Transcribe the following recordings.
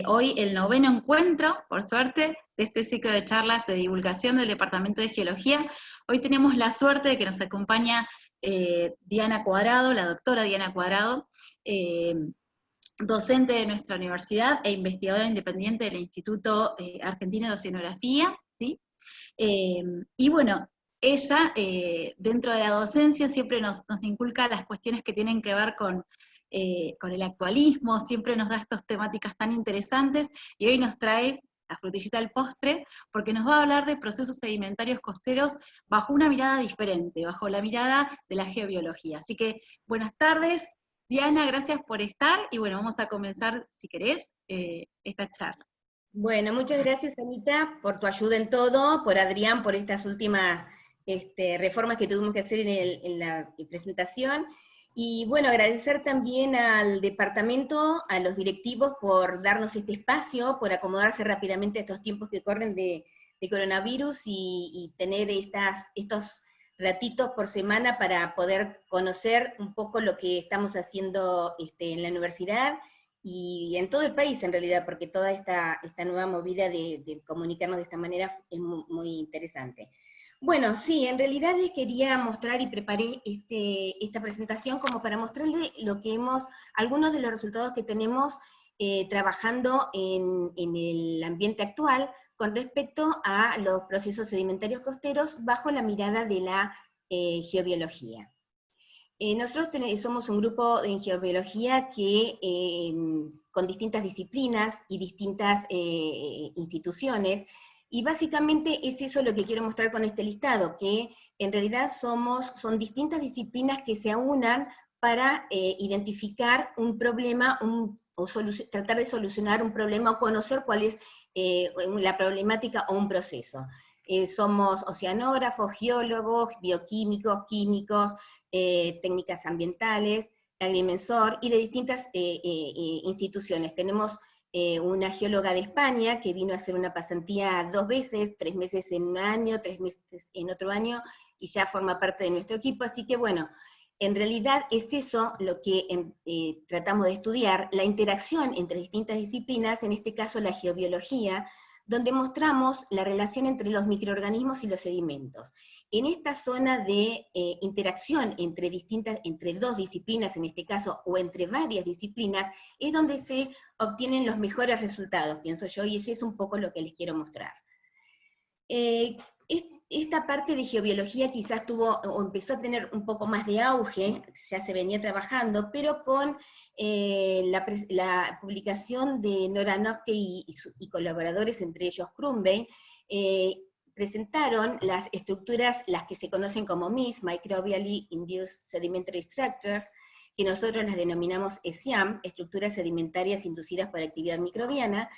hoy el noveno encuentro, por suerte, de este ciclo de charlas de divulgación del Departamento de Geología. Hoy tenemos la suerte de que nos acompaña Diana Cuadrado, la doctora Diana Cuadrado, docente de nuestra universidad e investigadora independiente del Instituto Argentino de Oceanografía, ¿sí? Y bueno, ella, dentro de la docencia, siempre nos inculca las cuestiones que tienen que ver con el actualismo, siempre nos da estas temáticas tan interesantes, y hoy nos trae la frutillita del postre, porque nos va a hablar de procesos sedimentarios costeros bajo una mirada diferente, bajo la mirada de la geobiología. Así que, buenas tardes, Diana, gracias por estar, y bueno, vamos a comenzar, si querés, esta charla. Bueno, muchas gracias, Anita, por tu ayuda en todo, por Adrián, por estas últimas reformas que tuvimos que hacer en la presentación. Y bueno, agradecer también al departamento, a los directivos por darnos este espacio, por acomodarse rápidamente a estos tiempos que corren de coronavirus y tener estos ratitos por semana para poder conocer un poco lo que estamos haciendo en la universidad, y en todo el país en realidad, porque toda esta nueva movida de comunicarnos de esta manera es muy interesante. Bueno, sí, en realidad quería mostrar y preparé esta presentación como para mostrarle algunos de los resultados que tenemos trabajando en el ambiente actual con respecto a los procesos sedimentarios costeros bajo la mirada de la geobiología. Nosotros somos un grupo en geobiología que, con distintas disciplinas y distintas instituciones, y básicamente es eso lo que quiero mostrar con este listado, que en realidad son distintas disciplinas que se aunan para identificar un problema, tratar de solucionar un problema o conocer cuál es la problemática o un proceso. Somos oceanógrafos, geólogos, bioquímicos, químicos, técnicas ambientales, agrimensor y de distintas instituciones. Tenemos una geóloga de España que vino a hacer una pasantía 2 veces, 3 meses en un año, 3 meses en otro año, y ya forma parte de nuestro equipo, así que bueno, en realidad es eso lo que tratamos de estudiar, la interacción entre distintas disciplinas, en este caso la geobiología, donde mostramos la relación entre los microorganismos y los sedimentos. En esta zona de interacción entre dos disciplinas, en este caso, o entre varias disciplinas, es donde se obtienen los mejores resultados, pienso yo, y ese es un poco lo que les quiero mostrar. Esta parte de geobiología quizás empezó a tener un poco más de auge, ya se venía trabajando, pero con la publicación de Nora Noffke y colaboradores, entre ellos Crumbe, presentaron las estructuras, las que se conocen como MIS, Microbially Induced Sedimentary Structures, que nosotros las denominamos ESIAM, estructuras sedimentarias inducidas por actividad microbiana,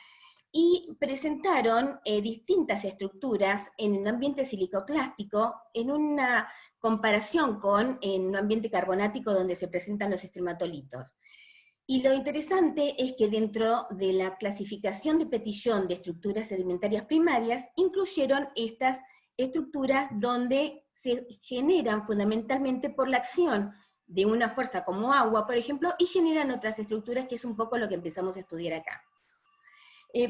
y presentaron distintas estructuras en un ambiente silicoclástico, en una comparación en un ambiente carbonático donde se presentan los estrematolitos. Y lo interesante es que dentro de la clasificación de Petitjon de estructuras sedimentarias primarias, incluyeron estas estructuras donde se generan fundamentalmente por la acción de una fuerza como agua, por ejemplo, y generan otras estructuras, que es un poco lo que empezamos a estudiar acá.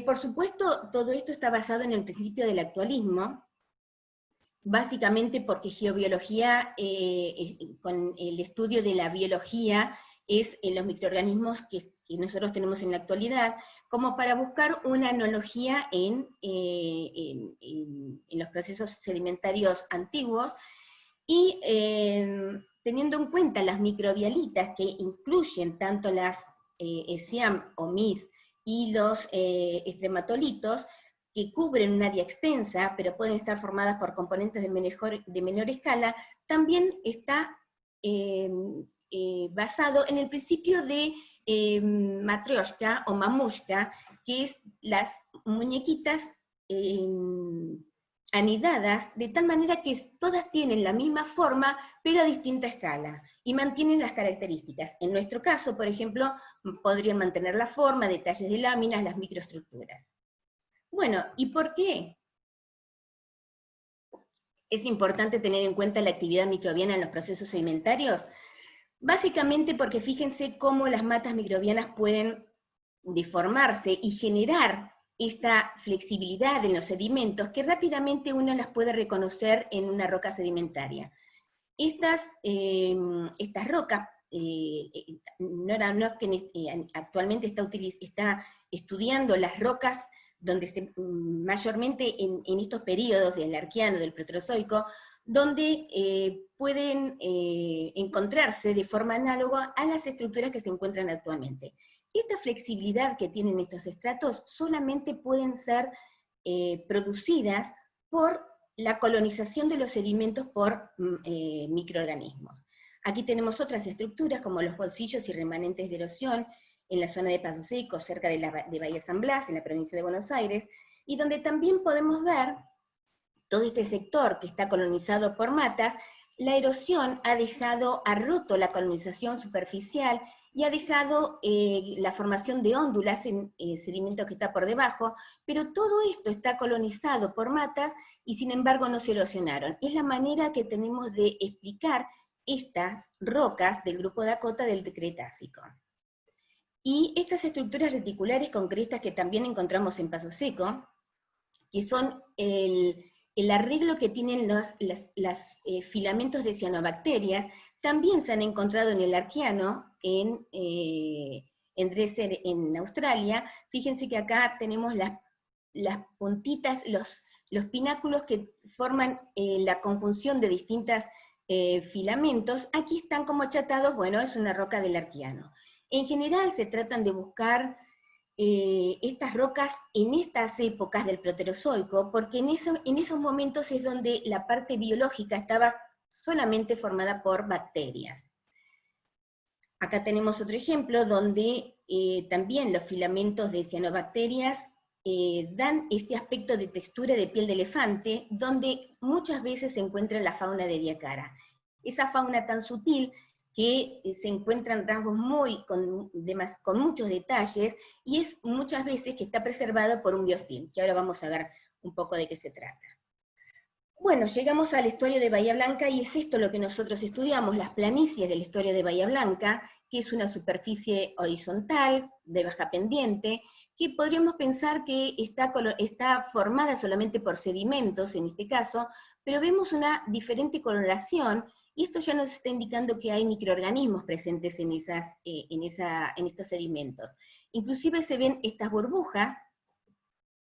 Por supuesto, todo esto está basado en el principio del actualismo, básicamente porque geobiología, con el estudio de la biología, es en los microorganismos que nosotros tenemos en la actualidad, como para buscar una analogía en los procesos sedimentarios antiguos, y teniendo en cuenta las microbialitas que incluyen tanto las ESIAM o MIS y los estrematolitos, que cubren un área extensa, pero pueden estar formadas por componentes de menor escala, también está basado en el principio de Matryoshka o Mamushka, que es las muñequitas anidadas, de tal manera que todas tienen la misma forma, pero a distinta escala, y mantienen las características. En nuestro caso, por ejemplo, podrían mantener la forma, detalles de láminas, las microestructuras. Bueno, ¿y por qué es importante tener en cuenta la actividad microbiana en los procesos sedimentarios? Básicamente porque fíjense cómo las matas microbianas pueden deformarse y generar esta flexibilidad en los sedimentos que rápidamente uno las puede reconocer en una roca sedimentaria. Estas rocas, actualmente está estudiando las rocas donde mayormente en estos periodos del Arqueano, del Proterozoico, donde pueden encontrarse de forma análoga a las estructuras que se encuentran actualmente. Esta flexibilidad que tienen estos estratos solamente pueden ser producidas por la colonización de los sedimentos por microorganismos. Aquí tenemos otras estructuras como los bolsillos y remanentes de erosión en la zona de Paso Seco, cerca de Bahía San Blas, en la provincia de Buenos Aires, y donde también podemos ver todo este sector que está colonizado por matas. La erosión ha roto la colonización superficial y ha dejado la formación de óndulas en el sedimento que está por debajo, pero todo esto está colonizado por matas y sin embargo no se erosionaron. Es la manera que tenemos de explicar estas rocas del grupo Dakota del Cretácico. Y estas estructuras reticulares con crestas que también encontramos en Paso Seco, que son el arreglo que tienen los filamentos de cianobacterias, también se han encontrado en el Arqueano, en Dresser, en Australia. Fíjense que acá tenemos las puntitas, los pináculos que forman la conjunción de distintos filamentos. Aquí están como achatados, bueno, es una roca del Arqueano. En general se tratan de buscar estas rocas en estas épocas del Proterozoico, porque en esos momentos es donde la parte biológica estaba solamente formada por bacterias. Acá tenemos otro ejemplo donde también los filamentos de cianobacterias dan este aspecto de textura de piel de elefante, donde muchas veces se encuentra la fauna de Ediacara. Esa fauna tan sutil que se encuentran rasgos con muchos detalles, y es muchas veces que está preservado por un biofilm, que ahora vamos a ver un poco de qué se trata. Bueno, llegamos al estuario de Bahía Blanca, y es esto lo que nosotros estudiamos, las planicies del estuario de Bahía Blanca, que es una superficie horizontal, de baja pendiente, que podríamos pensar que está formada solamente por sedimentos, en este caso, pero vemos una diferente coloración, y esto ya nos está indicando que hay microorganismos presentes en estos sedimentos. Inclusive se ven estas burbujas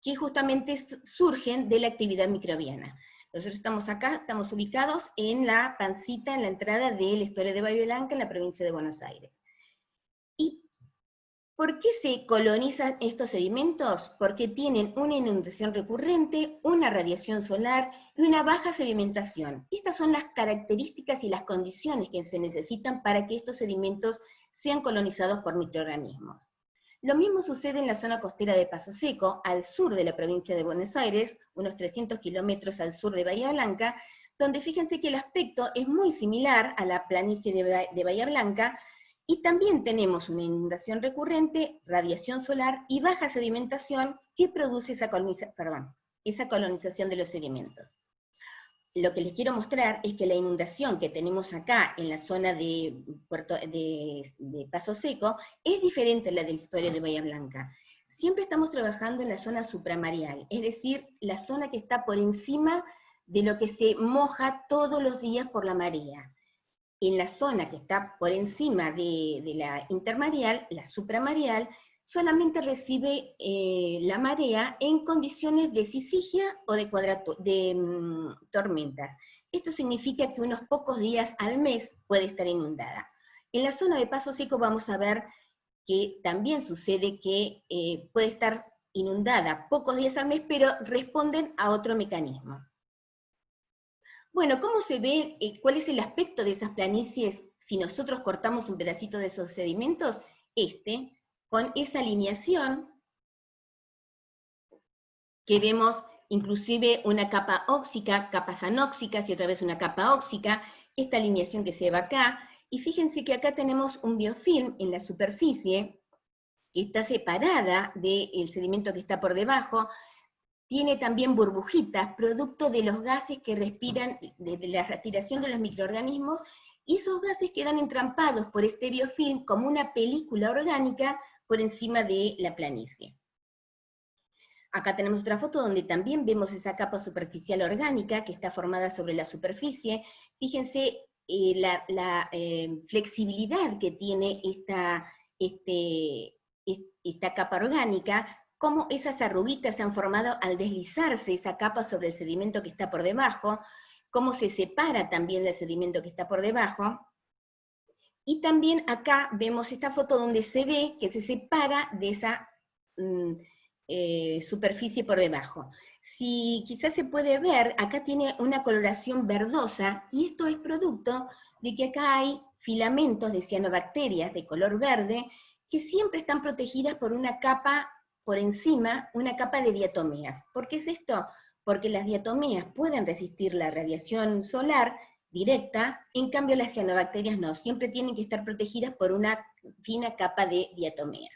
que justamente surgen de la actividad microbiana. Nosotros estamos acá, estamos ubicados en la pancita, en la entrada del estuario de Bahía Blanca, en la provincia de Buenos Aires. ¿Y por qué se colonizan estos sedimentos? Porque tienen una inundación recurrente, una radiación solar y una baja sedimentación. Estas son las características y las condiciones que se necesitan para que estos sedimentos sean colonizados por microorganismos. Lo mismo sucede en la zona costera de Paso Seco, al sur de la provincia de Buenos Aires, unos 300 kilómetros al sur de Bahía Blanca, donde fíjense que el aspecto es muy similar a la planicie de Bahía Blanca, y también tenemos una inundación recurrente, radiación solar y baja sedimentación que produce esa colonización de los sedimentos. Lo que les quiero mostrar es que la inundación que tenemos acá en la zona de Paso Seco es diferente a la del estuario de Bahía Blanca. Siempre estamos trabajando en la zona supramareal, es decir, la zona que está por encima de lo que se moja todos los días por la marea. En la zona que está por encima de la intermareal, la supramareal, solamente recibe la marea en condiciones de sisigia o de tormentas. Esto significa que unos pocos días al mes puede estar inundada. En la zona de Paso Seco vamos a ver que también sucede que puede estar inundada pocos días al mes, pero responden a otro mecanismo. Bueno, ¿cómo se ve, cuál es el aspecto de esas planicies si nosotros cortamos un pedacito de esos sedimentos? Con esa alineación, que vemos inclusive una capa óxica, capas anóxicas y otra vez una capa óxica, esta alineación que se va acá, y fíjense que acá tenemos un biofilm en la superficie, que está separada del sedimento que está por debajo, tiene también burbujitas, producto de los gases que respiran, de la respiración de los microorganismos, y esos gases quedan entrampados por este biofilm como una película orgánica, por encima de la planicie. Acá tenemos otra foto donde también vemos esa capa superficial orgánica que está formada sobre la superficie. Fíjense la flexibilidad que tiene esta capa orgánica, cómo esas arruguitas se han formado al deslizarse esa capa sobre el sedimento que está por debajo, cómo se separa también del sedimento que está por debajo. Y también acá vemos esta foto donde se ve que se separa de esa superficie por debajo. Si quizás se puede ver, acá tiene una coloración verdosa, y esto es producto de que acá hay filamentos de cianobacterias de color verde, que siempre están protegidas por una capa por encima, una capa de diatomeas. ¿Por qué es esto? Porque las diatomeas pueden resistir la radiación solar directa, en cambio las cianobacterias no, siempre tienen que estar protegidas por una fina capa de diatomeas.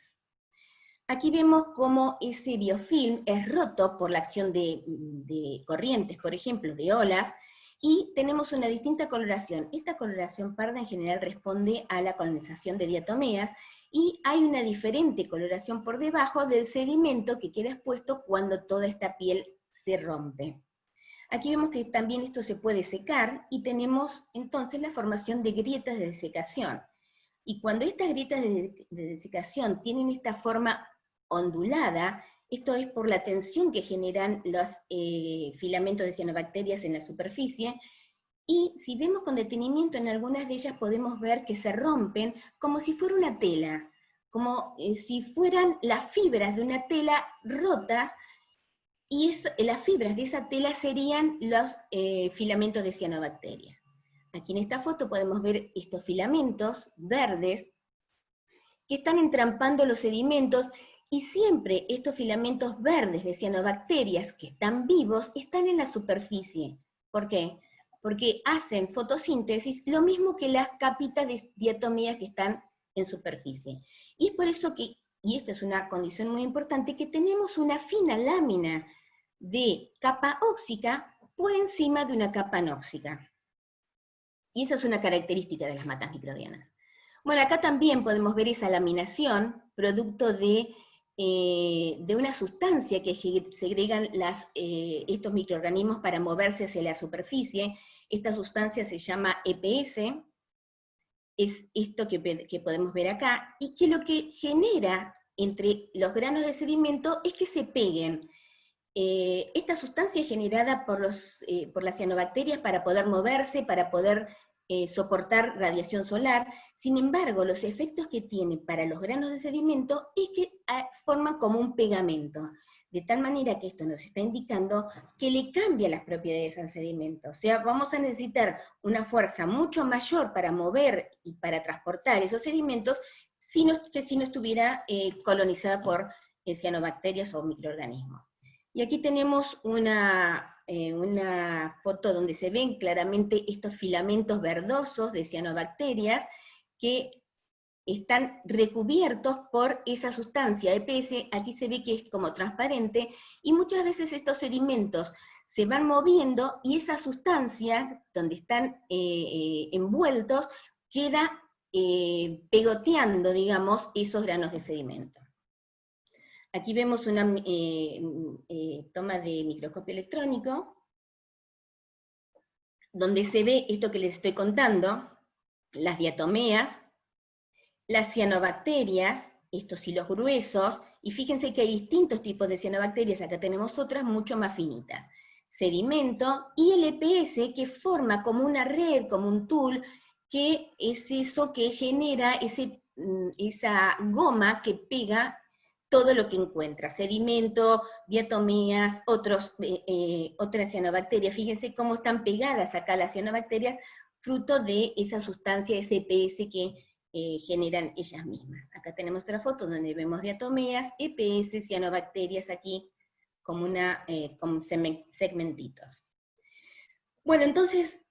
Aquí vemos cómo ese biofilm es roto por la acción de corrientes, por ejemplo, de olas, y tenemos una distinta coloración. Esta coloración parda en general responde a la colonización de diatomeas, y hay una diferente coloración por debajo del sedimento que queda expuesto cuando toda esta piel se rompe. Aquí vemos que también esto se puede secar, y tenemos entonces la formación de grietas de desecación. Y cuando estas grietas de desecación tienen esta forma ondulada, esto es por la tensión que generan los filamentos de cianobacterias en la superficie, y si vemos con detenimiento en algunas de ellas podemos ver que se rompen como si fuera una tela, como si fueran las fibras de una tela rotas, y las fibras de esa tela serían los filamentos de cianobacterias. Aquí en esta foto podemos ver estos filamentos verdes que están entrampando los sedimentos, y siempre estos filamentos verdes de cianobacterias que están vivos están en la superficie. ¿Por qué? Porque hacen fotosíntesis, lo mismo que las capitas de diatomeas que están en superficie. Y es por eso que, y esta es una condición muy importante, que tenemos una fina lámina de capa óxica por encima de una capa anóxica. Y esa es una característica de las matas microbianas. Bueno, acá también podemos ver esa laminación, producto de una sustancia que segregan estos microorganismos para moverse hacia la superficie. Esta sustancia se llama EPS, es esto que podemos ver acá, y que lo que genera entre los granos de sedimento es que se peguen. Esta sustancia es generada por las cianobacterias para poder moverse, para poder soportar radiación solar. Sin embargo, los efectos que tiene para los granos de sedimento es que forman como un pegamento, de tal manera que esto nos está indicando que le cambia las propiedades al sedimento. O sea, vamos a necesitar una fuerza mucho mayor para mover y para transportar esos sedimentos que si no estuviera colonizada por cianobacterias o microorganismos. Y aquí tenemos una foto donde se ven claramente estos filamentos verdosos de cianobacterias que están recubiertos por esa sustancia EPS. Aquí se ve que es como transparente, y muchas veces estos sedimentos se van moviendo, y esa sustancia, donde están envueltos, queda pegoteando, digamos, esos granos de sedimento. Aquí vemos una toma de microscopio electrónico, donde se ve esto que les estoy contando, las diatomeas, las cianobacterias, estos hilos gruesos, y fíjense que hay distintos tipos de cianobacterias, acá tenemos otras mucho más finitas. Sedimento, y el EPS, que forma como una red, como un tul, que es eso que genera esa goma que pega todo lo que encuentra, sedimento, diatomeas, otras cianobacterias. Fíjense cómo están pegadas acá las cianobacterias, fruto de esa sustancia, ese EPS que generan ellas mismas. Acá tenemos otra foto donde vemos diatomeas, EPS, cianobacterias aquí, como segmentitos. Bueno, entonces,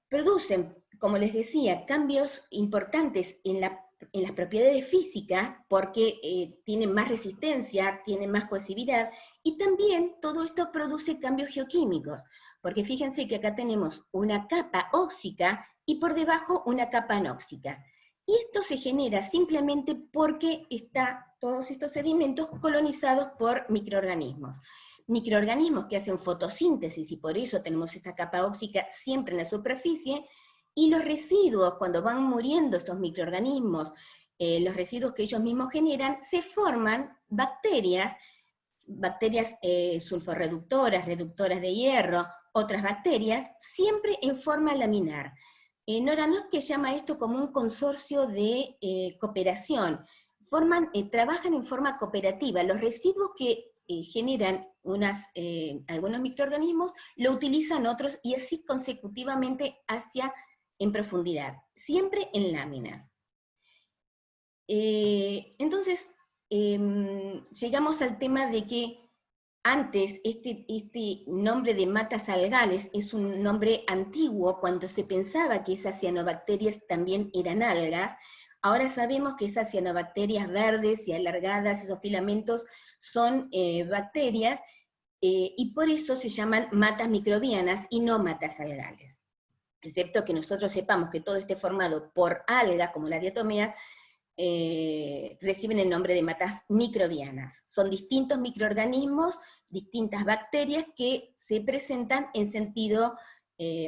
producen, como les decía, cambios importantes en las propiedades físicas, porque tienen más resistencia, tienen más cohesividad, y también todo esto produce cambios geoquímicos, porque fíjense que acá tenemos una capa óxica y por debajo una capa anóxica. Y esto se genera simplemente porque todos estos sedimentos colonizados por microorganismos. Microorganismos que hacen fotosíntesis, y por eso tenemos esta capa óxica siempre en la superficie, y los residuos, cuando van muriendo estos microorganismos, los residuos que ellos mismos generan, se forman bacterias sulforreductoras, reductoras de hierro, otras bacterias, siempre en forma laminar. Noranovsky llama esto como un consorcio de cooperación. Trabajan en forma cooperativa. Los residuos que generan algunos microorganismos, lo utilizan otros, y así consecutivamente en profundidad, siempre en láminas. Entonces, llegamos al tema de que antes este nombre de matas algales es un nombre antiguo, cuando se pensaba que esas cianobacterias también eran algas. Ahora sabemos que esas cianobacterias verdes y alargadas, esos filamentos, son bacterias, y por eso se llaman matas microbianas y no matas algales. Excepto que nosotros sepamos que todo esté formado por algas, como las diatomeas, reciben el nombre de matas microbianas. Son distintos microorganismos, distintas bacterias que se presentan en sentido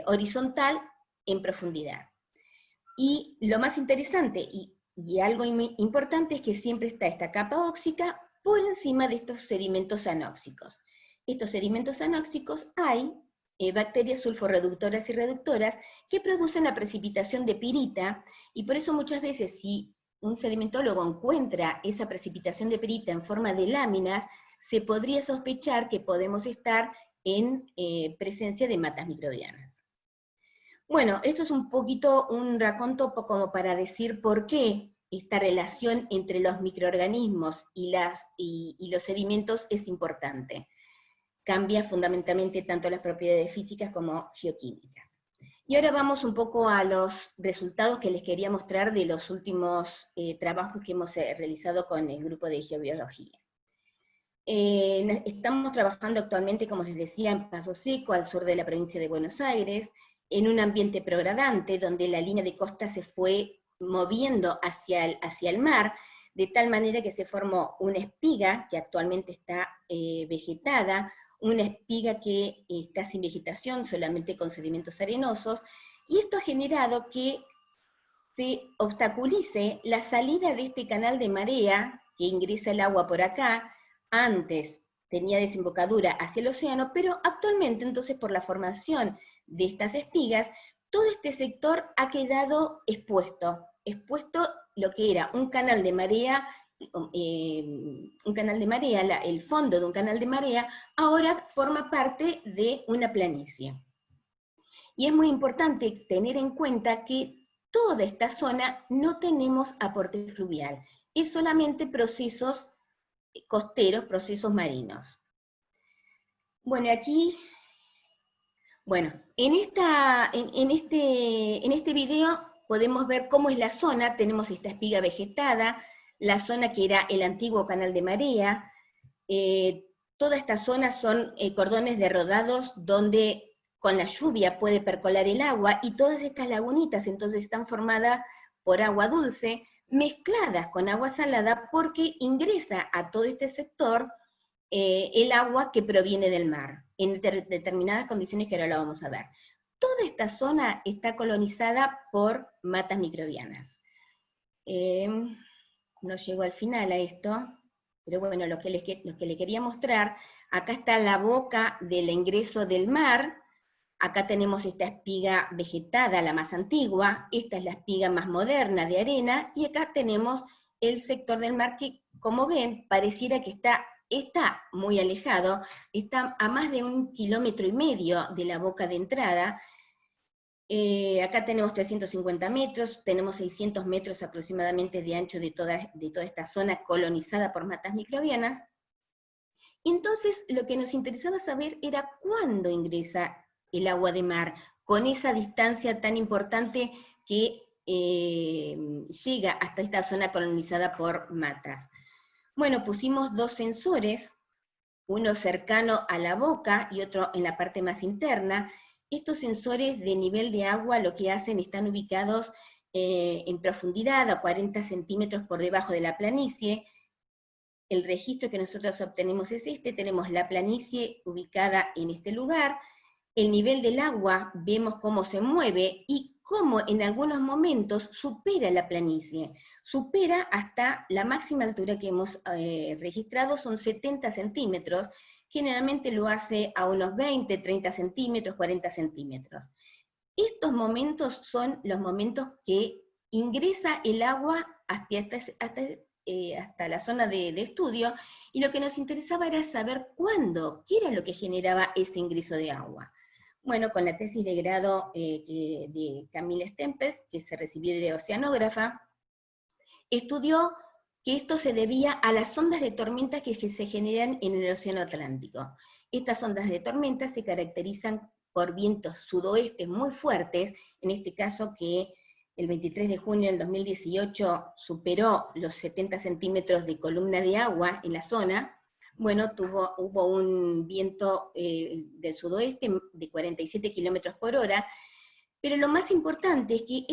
horizontal en profundidad. Y lo más interesante y algo importante es que siempre está esta capa óxica por encima de estos sedimentos anóxicos. Estos sedimentos anóxicos hay bacterias sulforreductoras y reductoras que producen la precipitación de pirita, y por eso muchas veces si un sedimentólogo encuentra esa precipitación de pirita en forma de láminas, se podría sospechar que podemos estar en presencia de matas microbianas. Bueno, esto es un poquito un raconto como para decir por qué esta relación entre los microorganismos y los sedimentos es importante. Cambia fundamentalmente tanto las propiedades físicas como geoquímicas. Y ahora vamos un poco a los resultados que les quería mostrar de los últimos trabajos que hemos realizado con el grupo de geobiología. Estamos trabajando actualmente, como les decía, en Paso Seco, al sur de la provincia de Buenos Aires, en un ambiente progradante, donde la línea de costa se fue moviendo hacia el mar, de tal manera que se formó una espiga, que actualmente está vegetada, una espiga que está sin vegetación, solamente con sedimentos arenosos, y esto ha generado que se obstaculice la salida de este canal de marea, que ingresa el agua por acá. Antes tenía desembocadura hacia el océano, pero actualmente, entonces, por la formación de estas espigas, todo este sector ha quedado expuesto lo que era un canal de marea, el fondo de un canal de marea, ahora forma parte de una planicie. Y es muy importante tener en cuenta que toda esta zona no tenemos aporte fluvial, es solamente procesos costeros, procesos marinos. Bueno, aquí, en este video podemos ver cómo es la zona. Tenemos esta espiga vegetada, la zona que era el antiguo canal de marea. Toda esta zona son cordones de rodados donde con la lluvia puede percolar el agua, y todas estas lagunitas entonces están formadas por agua dulce, mezcladas con agua salada, porque ingresa a todo este sector el agua que proviene del mar, en determinadas condiciones que ahora lo vamos a ver. Toda esta zona está colonizada por matas microbianas. No llego al final a esto, pero bueno, lo que le quería mostrar, acá está la boca del ingreso del mar. Acá tenemos esta espiga vegetada, la más antigua, esta es la espiga más moderna de arena, y acá tenemos el sector del mar que, como ven, pareciera que está muy alejado, está a más de 1,5 kilómetros de la boca de entrada. Acá tenemos 350 metros, tenemos 600 metros aproximadamente de ancho de toda esta zona colonizada por matas microbianas. Entonces, lo que nos interesaba saber era cuándo ingresa el agua de mar, con esa distancia tan importante que llega hasta esta zona colonizada por matas. Bueno, pusimos 2 sensores, uno cercano a la boca y otro en la parte más interna. Estos sensores de nivel de agua lo que hacen, están ubicados en profundidad a 40 centímetros por debajo de la planicie. El registro que nosotros obtenemos es este, tenemos la planicie ubicada en este lugar, el nivel del agua, vemos cómo se mueve y cómo en algunos momentos supera la planicie, supera hasta la máxima altura que hemos registrado, son 70 centímetros, generalmente lo hace a unos 20, 30 centímetros, 40 centímetros. Estos momentos son los momentos que ingresa el agua hasta la zona de estudio, y lo que nos interesaba era saber cuándo, qué era lo que generaba ese ingreso de agua. Bueno, con la tesis de grado de Camila Stempes, que se recibió de oceanógrafa, estudió que esto se debía a las ondas de tormenta que se generan en el océano Atlántico. Estas ondas de tormenta se caracterizan por vientos sudoestes muy fuertes, en este caso que el 23 de junio del 2018 superó los 70 centímetros de columna de agua en la zona. Bueno, hubo un viento del sudoeste de 47 kilómetros por hora, pero lo más importante es que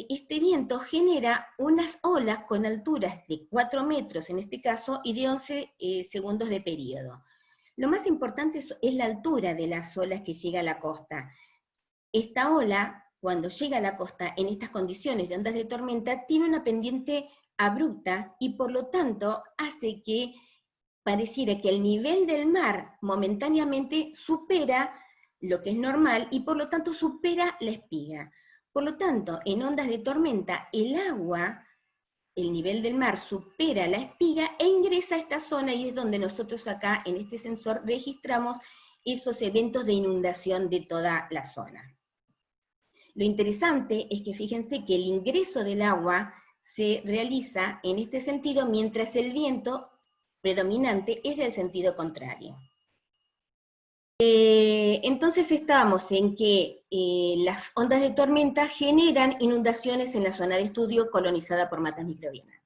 este viento genera unas olas con alturas de 4 metros en este caso, y de 11 segundos de periodo. Lo más importante es la altura de las olas que llega a la costa. Esta ola, cuando llega a la costa en estas condiciones de ondas de tormenta, tiene una pendiente abrupta, y por lo tanto hace que pareciera que el nivel del mar momentáneamente supera lo que es normal, y por lo tanto supera la espiga. Por lo tanto, en ondas de tormenta, el agua, el nivel del mar supera la espiga e ingresa a esta zona, y es donde nosotros acá en este sensor registramos esos eventos de inundación de toda la zona. Lo interesante es que fíjense que el ingreso del agua se realiza en este sentido, mientras el viento predominante es del sentido contrario. Entonces estábamos en que las ondas de tormenta generan inundaciones en la zona de estudio colonizada por matas microbianas.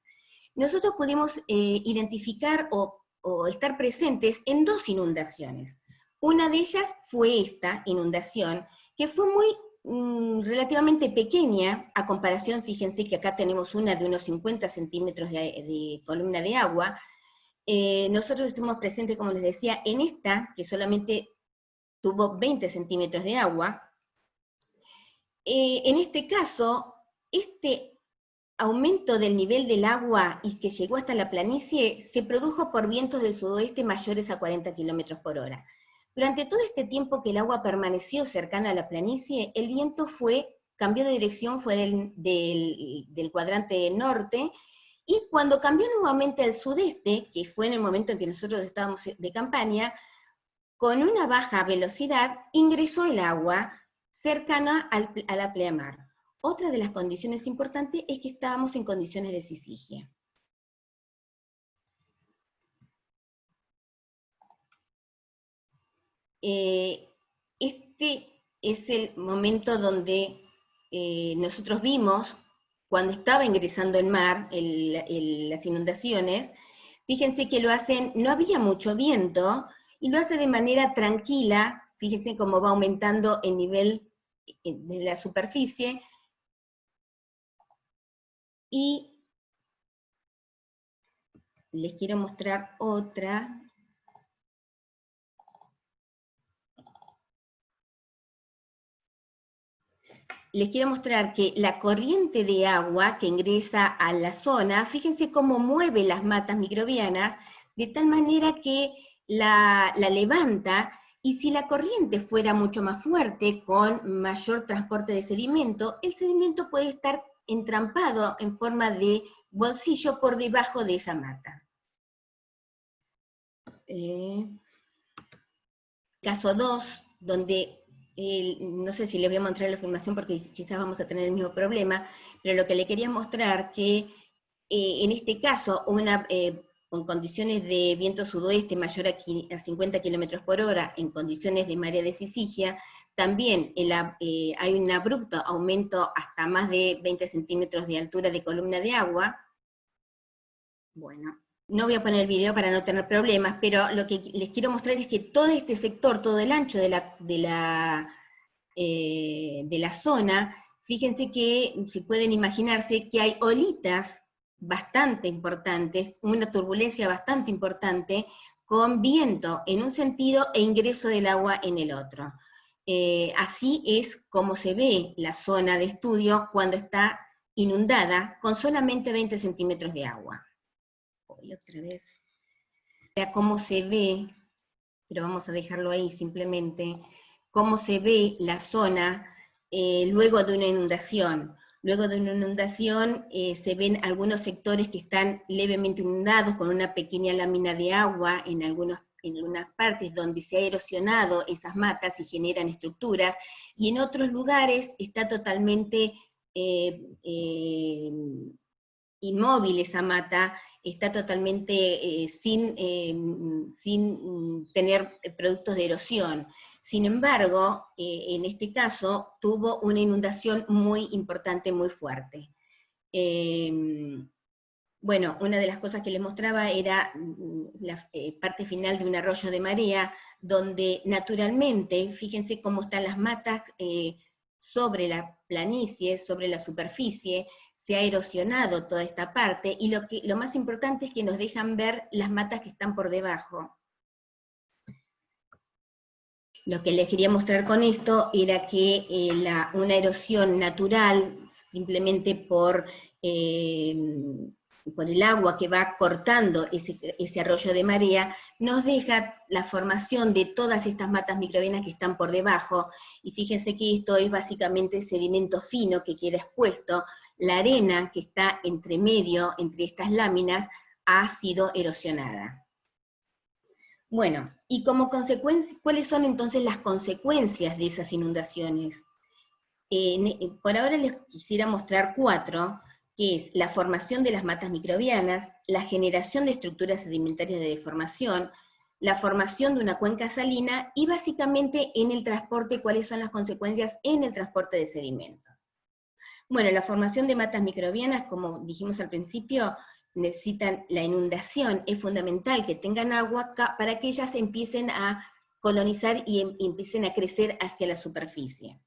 Nosotros pudimos identificar o estar presentes en 2 inundaciones. Una de ellas fue esta inundación, que fue relativamente pequeña a comparación, fíjense que acá tenemos una de unos 50 centímetros de columna de agua. Nosotros estuvimos presentes, como les decía, en esta, que solamente tuvo 20 centímetros de agua. En este caso, este aumento del nivel del agua y que llegó hasta la planicie se produjo por vientos del sudoeste mayores a 40 kilómetros por hora. Durante todo este tiempo que el agua permaneció cercana a la planicie, el viento cambió de dirección, fue del cuadrante norte, y cuando cambió nuevamente al sudeste, que fue en el momento en que nosotros estábamos de campaña, con una baja velocidad ingresó el agua cercana a la pleamar. Otra de las condiciones importantes es que estábamos en condiciones de sisigia. Este es el momento donde nosotros vimos, cuando estaba ingresando el mar, las inundaciones. Fíjense que lo hacen, no había mucho viento, y lo hace de manera tranquila. Fíjense cómo va aumentando el nivel de la superficie, y les quiero mostrar otra. Les quiero mostrar que la corriente de agua que ingresa a la zona, fíjense cómo mueve las matas microbianas, de tal manera que la levanta, y si la corriente fuera mucho más fuerte, con mayor transporte de sedimento, el sedimento puede estar entrampado en forma de bolsillo por debajo de esa mata. Caso 2, donde no sé si les voy a mostrar la información porque quizás vamos a tener el mismo problema, pero lo que le quería mostrar que en este caso, con condiciones de viento sudoeste mayor a 50 km por hora, en condiciones de marea de sisigia, también hay un abrupto aumento hasta más de 20 centímetros de altura de columna de agua. Bueno, no voy a poner el video para no tener problemas, pero lo que les quiero mostrar es que todo este sector, todo el ancho de la zona, fíjense que, si pueden imaginarse, que hay olitas bastante importantes, una turbulencia bastante importante, con viento en un sentido e ingreso del agua en el otro. Así es como se ve la zona de estudio cuando está inundada con solamente 20 centímetros de agua. Voy otra vez. Vea cómo se ve, pero vamos a dejarlo ahí simplemente, cómo se ve la zona luego de una inundación. Luego de una inundación se ven algunos sectores que están levemente inundados con una pequeña lámina de agua en algunas partes donde se ha erosionado esas matas y generan estructuras, y en otros lugares está totalmente inmóvil esa mata, está totalmente sin tener productos de erosión. Sin embargo, en este caso, tuvo una inundación muy importante, muy fuerte. Bueno, una de las cosas que les mostraba era la parte final de un arroyo de marea, donde naturalmente, fíjense cómo están las matas sobre la planicie, sobre la superficie, se ha erosionado toda esta parte, y lo más importante es que nos dejan ver las matas que están por debajo. Lo que les quería mostrar con esto era que una erosión natural, simplemente por el agua que va cortando ese arroyo de marea, nos deja la formación de todas estas matas microbianas que están por debajo, y fíjense que esto es básicamente sedimento fino que queda expuesto. La arena que está entre medio, entre estas láminas, ha sido erosionada. Bueno, y como consecuencia, ¿cuáles son entonces las consecuencias de esas inundaciones? Por ahora les quisiera mostrar 4, que es la formación de las matas microbianas, la generación de estructuras sedimentarias de deformación, la formación de una cuenca salina, y básicamente en el transporte, cuáles son las consecuencias en el transporte de sedimentos. Bueno, la formación de matas microbianas, como dijimos al principio, necesitan la inundación, es fundamental que tengan agua para que ellas empiecen a colonizar y empiecen a crecer hacia la superficie.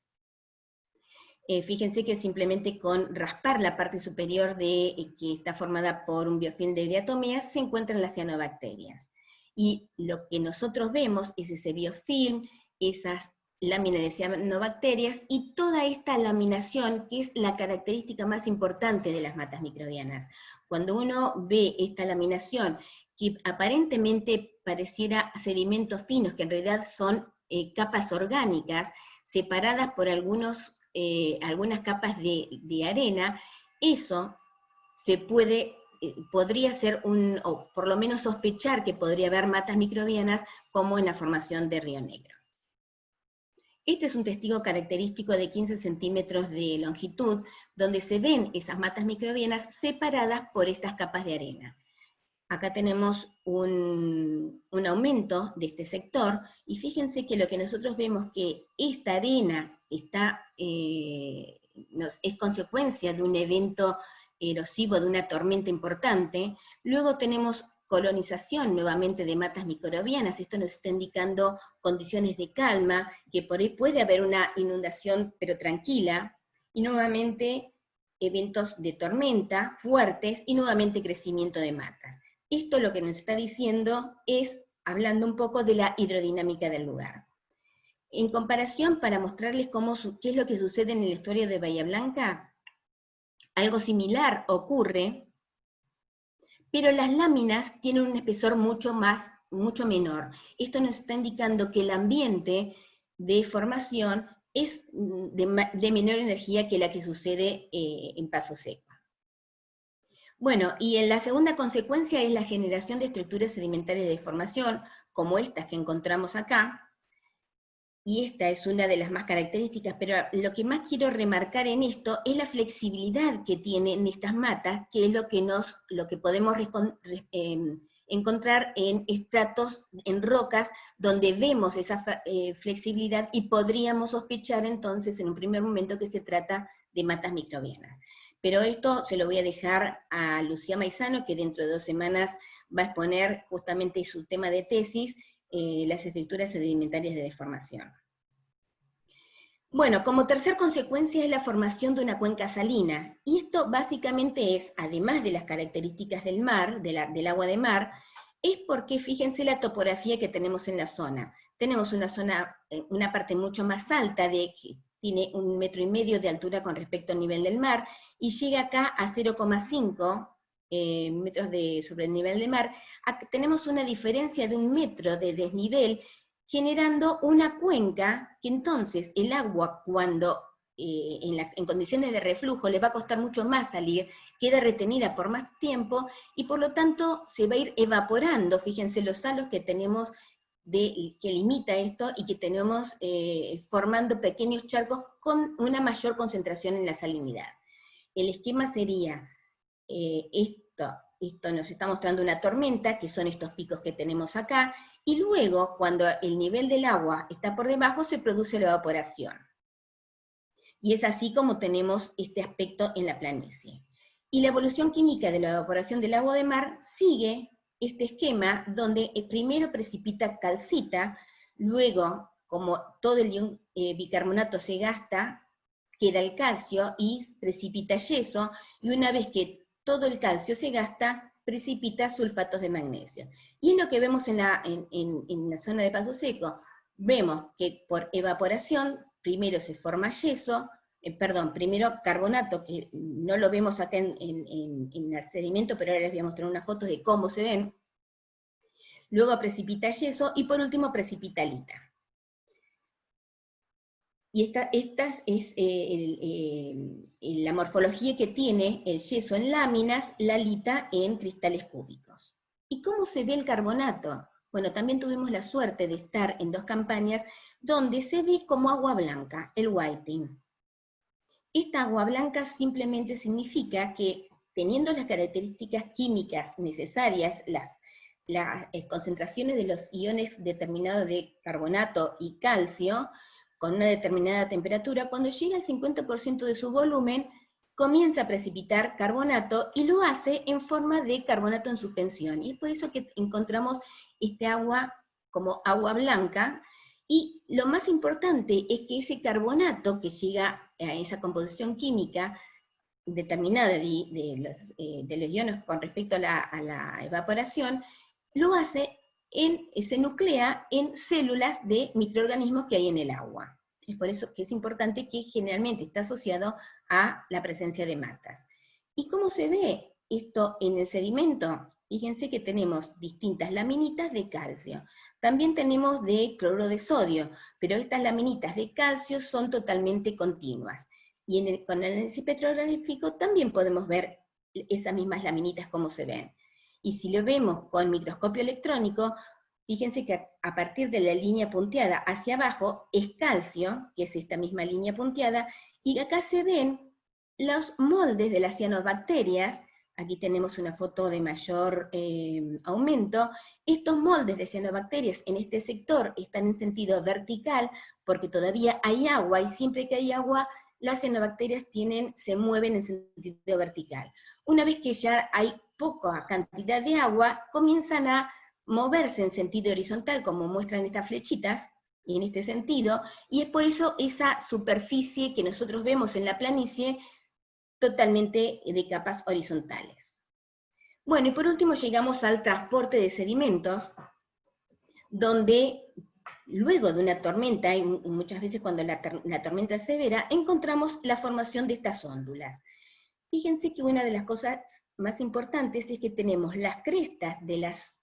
Fíjense que simplemente con raspar la parte superior que está formada por un biofilm de diatomeas, se encuentran las cianobacterias. Y lo que nosotros vemos es ese biofilm, esas láminas de cianobacterias, y toda esta laminación, que es la característica más importante de las matas microbianas. Cuando uno ve esta laminación, que aparentemente pareciera sedimentos finos, que en realidad son capas orgánicas, separadas por algunas capas de arena, eso se podría ser o por lo menos sospechar que podría haber matas microbianas, como en la formación de Río Negro. Este es un testigo característico de 15 centímetros de longitud, donde se ven esas matas microbianas separadas por estas capas de arena. Acá tenemos un aumento de este sector, y fíjense que lo que nosotros vemos que esta arena es consecuencia de un evento erosivo, de una tormenta importante. Luego tenemos colonización nuevamente de matas microbianas, esto nos está indicando condiciones de calma, que por ahí puede haber una inundación pero tranquila, y nuevamente eventos de tormenta fuertes, y nuevamente crecimiento de matas. Esto lo que nos está diciendo es, hablando un poco de la hidrodinámica del lugar. En comparación, para mostrarles qué es lo que sucede en el estuario de Bahía Blanca, algo similar ocurre, pero las láminas tienen un espesor mucho menor. Esto nos está indicando que el ambiente de formación es de menor energía que la que sucede en Paso Seco. Bueno, y en la segunda consecuencia es la generación de estructuras sedimentarias de deformación, como estas que encontramos acá, y esta es una de las más características, pero lo que más quiero remarcar en esto es la flexibilidad que tienen estas matas, que es lo que podemos encontrar en estratos, en rocas, donde vemos esa flexibilidad, y podríamos sospechar entonces en un primer momento que se trata de matas microbianas. Pero esto se lo voy a dejar a Lucía Maizano, que dentro de 2 semanas va a exponer justamente su tema de tesis, las estructuras sedimentarias de deformación. Bueno, como tercer consecuencia es la formación de una cuenca salina, y esto básicamente es, además de las características del mar, del agua de mar, es porque fíjense la topografía que tenemos en la zona. Tenemos una zona, una parte mucho más alta, que tiene 1,5 metros de altura con respecto al nivel del mar, y llega acá a 0,5 metros sobre el nivel del mar. Acá tenemos una diferencia de 1 metro de desnivel, generando una cuenca que entonces el agua cuando en condiciones de reflujo le va a costar mucho más salir, queda retenida por más tiempo y por lo tanto se va a ir evaporando, fíjense los salos que tenemos que limita esto y que tenemos formando pequeños charcos con una mayor concentración en la salinidad. El esquema sería esto nos está mostrando una tormenta, que son estos picos que tenemos acá, y luego, cuando el nivel del agua está por debajo, se produce la evaporación. Y es así como tenemos este aspecto en la planicie. Y la evolución química de la evaporación del agua de mar sigue este esquema, donde primero precipita calcita, luego, como todo el ion bicarbonato se gasta, queda el calcio y precipita yeso, y una vez que todo el calcio se gasta, precipita sulfatos de magnesio. Y es lo que vemos en la zona de Paso Seco. Vemos que por evaporación, primero se forma yeso, primero carbonato, que no lo vemos acá en el sedimento, pero ahora les voy a mostrar unas fotos de cómo se ven. Luego precipita yeso, y por último precipita lita. Y esta es la morfología que tiene el yeso en láminas, la lita en cristales cúbicos. ¿Y cómo se ve el carbonato? Bueno, también tuvimos la suerte de estar en 2 campañas donde se ve como agua blanca, el whiting. Esta agua blanca simplemente significa que, teniendo las características químicas necesarias, las concentraciones de los iones determinados de carbonato y calcio, con una determinada temperatura, cuando llega al 50% de su volumen, comienza a precipitar carbonato y lo hace en forma de carbonato en suspensión. Y es por eso que encontramos este agua como agua blanca, y lo más importante es que ese carbonato que llega a esa composición química determinada de los iones con respecto a la evaporación, lo hace se nuclea en células de microorganismos que hay en el agua. Es por eso que es importante, que generalmente está asociado a la presencia de matas. ¿Y cómo se ve esto en el sedimento? Fíjense que tenemos distintas laminitas de calcio. También tenemos de cloruro de sodio, pero estas laminitas de calcio son totalmente continuas. Y con el análisis petrográfico también podemos ver esas mismas laminitas como se ven. Y si lo vemos con microscopio electrónico, fíjense que a partir de la línea punteada hacia abajo es calcio, que es esta misma línea punteada, y acá se ven los moldes de las cianobacterias. Aquí tenemos una foto de mayor aumento. Estos moldes de cianobacterias en este sector están en sentido vertical, porque todavía hay agua, y siempre que hay agua, las cianobacterias se mueven en sentido vertical. Una vez que ya hay poca cantidad de agua, comienzan a moverse en sentido horizontal, como muestran estas flechitas, y en este sentido, y es por eso esa superficie que nosotros vemos en la planicie, totalmente de capas horizontales. Bueno, y por último llegamos al transporte de sedimentos, donde luego de una tormenta, y muchas veces cuando la tormenta es severa, encontramos la formación de estas óndulas. Fíjense que una de las cosas más importantes es que tenemos las crestas de las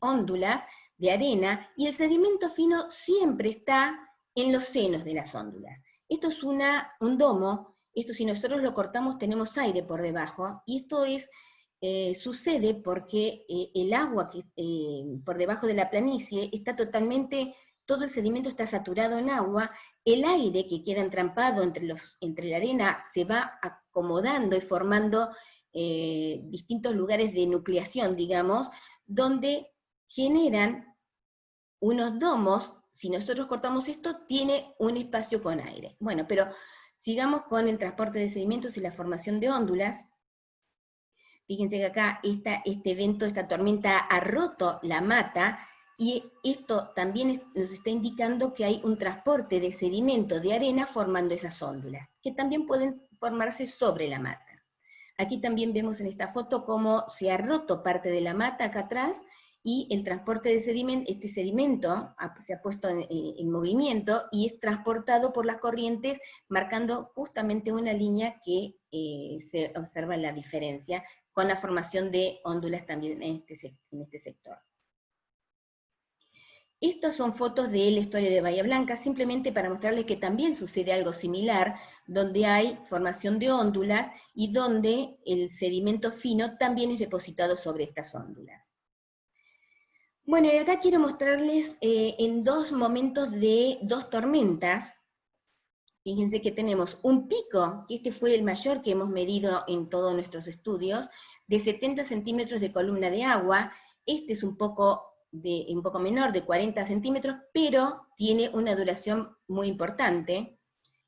óndulas de arena, y el sedimento fino siempre está en los senos de las óndulas. Esto es un domo. Esto, si nosotros lo cortamos, tenemos aire por debajo, y esto sucede porque el agua que por debajo de la planicie está totalmente, todo el sedimento está saturado en agua, el aire que queda entrampado entre la arena se va acomodando y formando distintos lugares de nucleación, digamos, donde generan unos domos. Si nosotros cortamos esto, tiene un espacio con aire. Bueno, pero sigamos con el transporte de sedimentos y la formación de óndulas. Fíjense que acá este evento, esta tormenta ha roto la mata, y esto también nos está indicando que hay un transporte de sedimento de arena formando esas óndulas, que también pueden formarse sobre la mata. Aquí también vemos en esta foto cómo se ha roto parte de la mata acá atrás, y el transporte de sedimento, este sedimento se ha puesto en movimiento y es transportado por las corrientes, marcando justamente una línea que se observa la diferencia con la formación de óndulas también en este sector. Estas son fotos del estuario de Bahía Blanca, simplemente para mostrarles que también sucede algo similar, donde hay formación de óndulas y donde el sedimento fino también es depositado sobre estas óndulas. Bueno, y acá quiero mostrarles en dos momentos de dos tormentas. Fíjense que tenemos un pico, que este fue el mayor que hemos medido en todos nuestros estudios, de 70 centímetros de columna de agua. Este es un poco menor, de 40 centímetros, pero tiene una duración muy importante.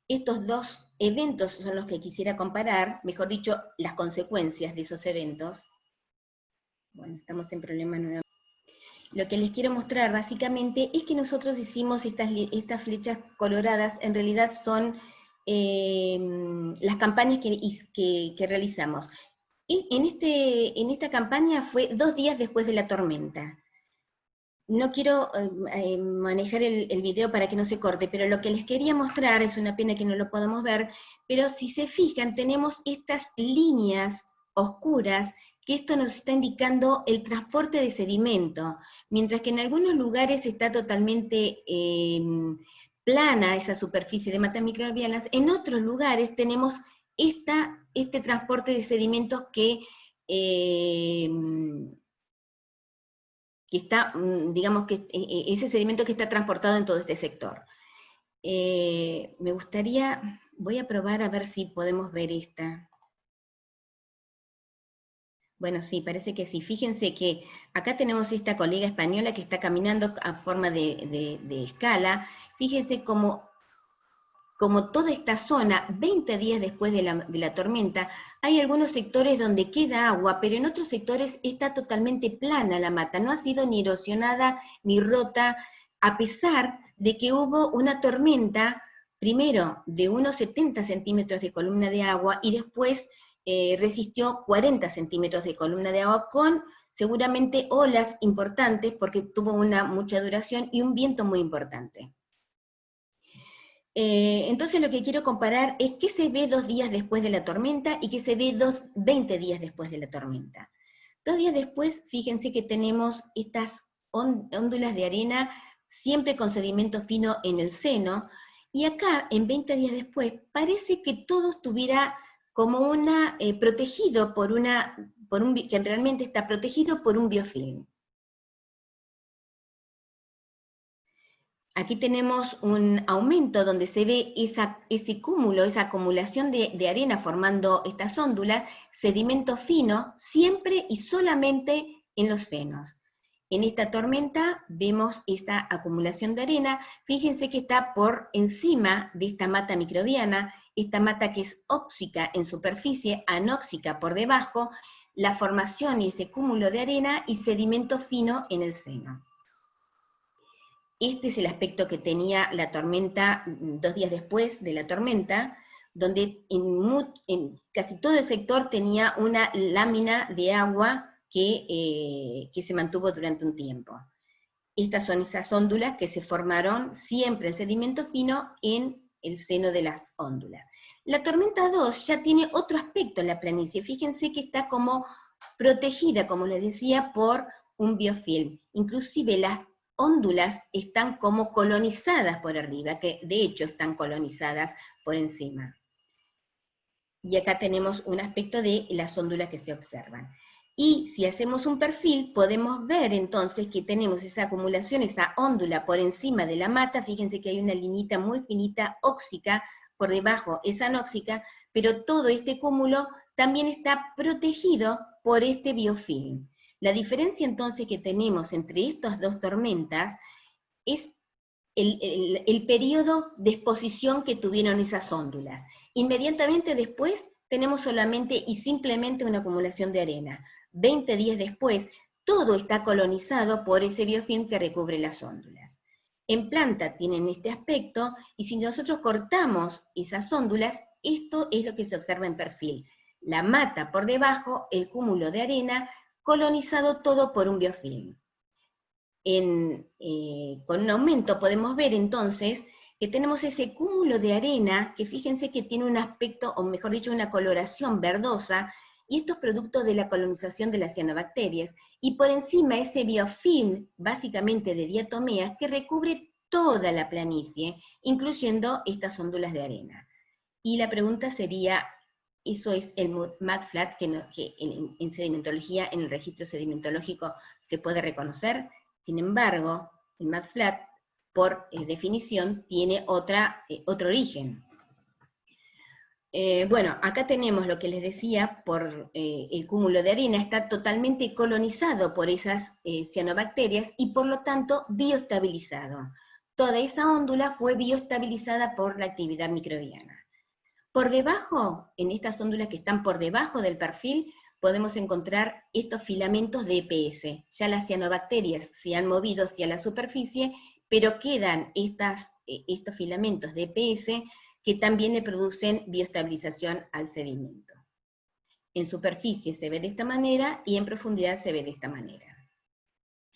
Estos dos eventos son los que quisiera comparar, mejor dicho, las consecuencias de esos eventos. Bueno, estamos en problema nuevamente. Lo que les quiero mostrar básicamente es que nosotros hicimos estas flechas coloradas, en realidad son las campañas que realizamos. En esta campaña fue 2 días después de la tormenta. No quiero manejar el video para que no se corte, pero lo que les quería mostrar, es una pena que no lo podamos ver, pero si se fijan, tenemos estas líneas oscuras, que esto nos está indicando el transporte de sedimento, mientras que en algunos lugares está totalmente plana esa superficie de matas microbianas, en otros lugares tenemos este transporte de sedimentos que está, digamos que ese sedimento que está transportado en todo este sector. Me gustaría, voy a probar a ver si podemos ver esta. Bueno, sí, parece que sí. Fíjense que acá tenemos esta colega española que está caminando a forma de escala. Fíjense como toda esta zona, 20 días después de la tormenta, hay algunos sectores donde queda agua, pero en otros sectores está totalmente plana la mata, no ha sido ni erosionada ni rota, a pesar de que hubo una tormenta, primero de unos 70 centímetros de columna de agua, y después resistió 40 centímetros de columna de agua, con seguramente olas importantes, porque tuvo mucha duración y un viento muy importante. Entonces lo que quiero comparar es qué se ve 2 días después de la tormenta y qué se ve 20 días después de la tormenta. 2 días después, fíjense que tenemos estas óndulas de arena, siempre con sedimento fino en el seno, y acá, en 20 días después, parece que todo estuviera como protegido que realmente está protegido por un biofilm. Aquí tenemos un aumento donde se ve ese cúmulo, esa acumulación de arena formando estas óndulas, sedimento fino, siempre y solamente en los senos. En esta tormenta vemos esta acumulación de arena, fíjense que está por encima de esta mata microbiana, esta mata que es óxica en superficie, anóxica por debajo, la formación y ese cúmulo de arena y sedimento fino en el seno. Este es el aspecto que tenía la tormenta 2 días después de la tormenta, donde en casi todo el sector tenía una lámina de agua que se mantuvo durante un tiempo. Estas son esas óndulas que se formaron siempre el sedimento fino en el seno de las óndulas. La tormenta 2 ya tiene otro aspecto en la planicie. Fíjense que está como protegida, como les decía, por un biofilm. Inclusive las óndulas están como colonizadas por arriba, que de hecho están colonizadas por encima. Y acá tenemos un aspecto de las óndulas que se observan. Y si hacemos un perfil, podemos ver entonces que tenemos esa acumulación, esa óndula por encima de la mata. Fíjense que hay una liñita muy finita óxica, por debajo es anóxica, pero todo este cúmulo también está protegido por este biofilm. La diferencia entonces que tenemos entre estas dos tormentas es el periodo de exposición que tuvieron esas óndulas. Inmediatamente después tenemos solamente y simplemente una acumulación de arena. 20 días después, todo está colonizado por ese biofilm que recubre las óndulas. En planta tienen este aspecto, y si nosotros cortamos esas óndulas, esto es lo que se observa en perfil. La mata por debajo, el cúmulo de arena, colonizado todo por un biofilm. Con un aumento podemos ver entonces que tenemos ese cúmulo de arena, que fíjense que tiene un aspecto, o mejor dicho, una coloración verdosa, y esto es producto de la colonización de las cianobacterias, y por encima ese biofilm, básicamente de diatomeas, que recubre toda la planicie, incluyendo estas óndulas de arena. Y la pregunta sería, eso es el mudflat que en sedimentología, en el registro sedimentológico, se puede reconocer. Sin embargo, el mudflat, por definición, tiene otro origen. Bueno, acá tenemos lo que les decía, por el cúmulo de arena, está totalmente colonizado por esas cianobacterias y por lo tanto bioestabilizado. Toda esa óndula fue bioestabilizada por la actividad microbiana. Por debajo, en estas óndulas que están por debajo del perfil, podemos encontrar estos filamentos de EPS. Ya las cianobacterias se han movido hacia la superficie, pero quedan estos filamentos de EPS que también le producen bioestabilización al sedimento. En superficie se ve de esta manera y en profundidad se ve de esta manera.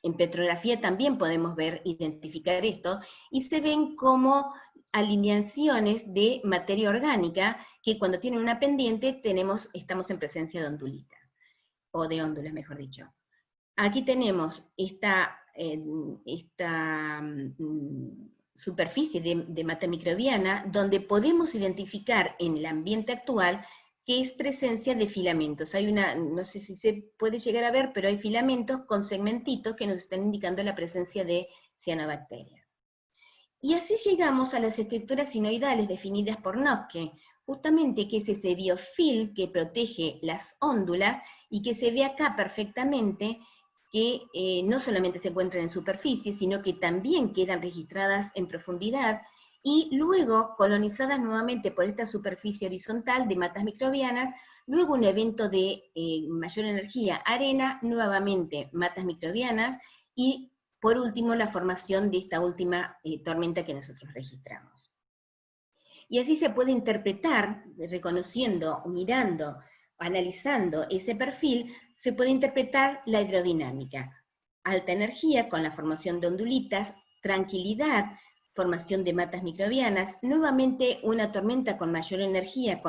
En petrografía también podemos identificar esto, y se ven como alineaciones de materia orgánica, que cuando tienen una pendiente estamos en presencia de ondulitas, o de óndulas, mejor dicho. Aquí tenemos esta superficie de mata microbiana, donde podemos identificar en el ambiente actual que es presencia de filamentos. Hay no sé si se puede llegar a ver, pero hay filamentos con segmentitos que nos están indicando la presencia de cianobacterias. Y así llegamos a las estructuras sinoidales definidas por Noske, justamente que es ese biofilm que protege las óndulas, y que se ve acá perfectamente, que no solamente se encuentran en superficie, sino que también quedan registradas en profundidad, y luego colonizadas nuevamente por esta superficie horizontal de matas microbianas, luego un evento de mayor energía, arena, nuevamente matas microbianas, y por último la formación de esta última tormenta que nosotros registramos. Y así se puede interpretar, reconociendo, mirando, analizando ese perfil, se puede interpretar la hidrodinámica. Alta energía con la formación de ondulitas, tranquilidad, formación de matas microbianas, nuevamente una tormenta con mayor energía,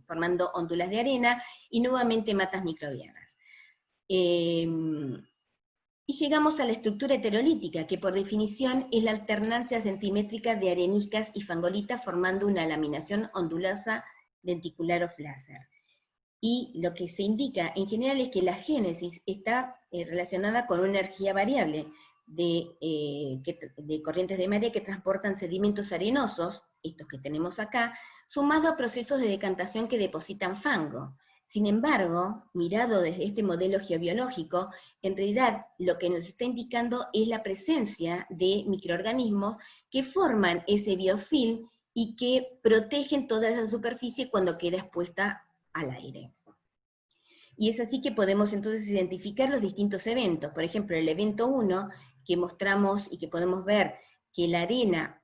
formando óndulas de arena, y nuevamente matas microbianas. Y llegamos a la estructura heterolítica, que por definición es la alternancia centimétrica de areniscas y fangolitas formando una laminación ondulosa denticular o flácer. Y lo que se indica en general es que la génesis está relacionada con una energía variable de corrientes de marea que transportan sedimentos arenosos, estos que tenemos acá, sumado a procesos de decantación que depositan fango. Sin embargo, mirado desde este modelo geobiológico, en realidad lo que nos está indicando es la presencia de microorganismos que forman ese biofilm y que protegen toda esa superficie cuando queda expuesta al aire. Y es así que podemos entonces identificar los distintos eventos. Por ejemplo, el evento 1, que mostramos y que podemos ver que la arena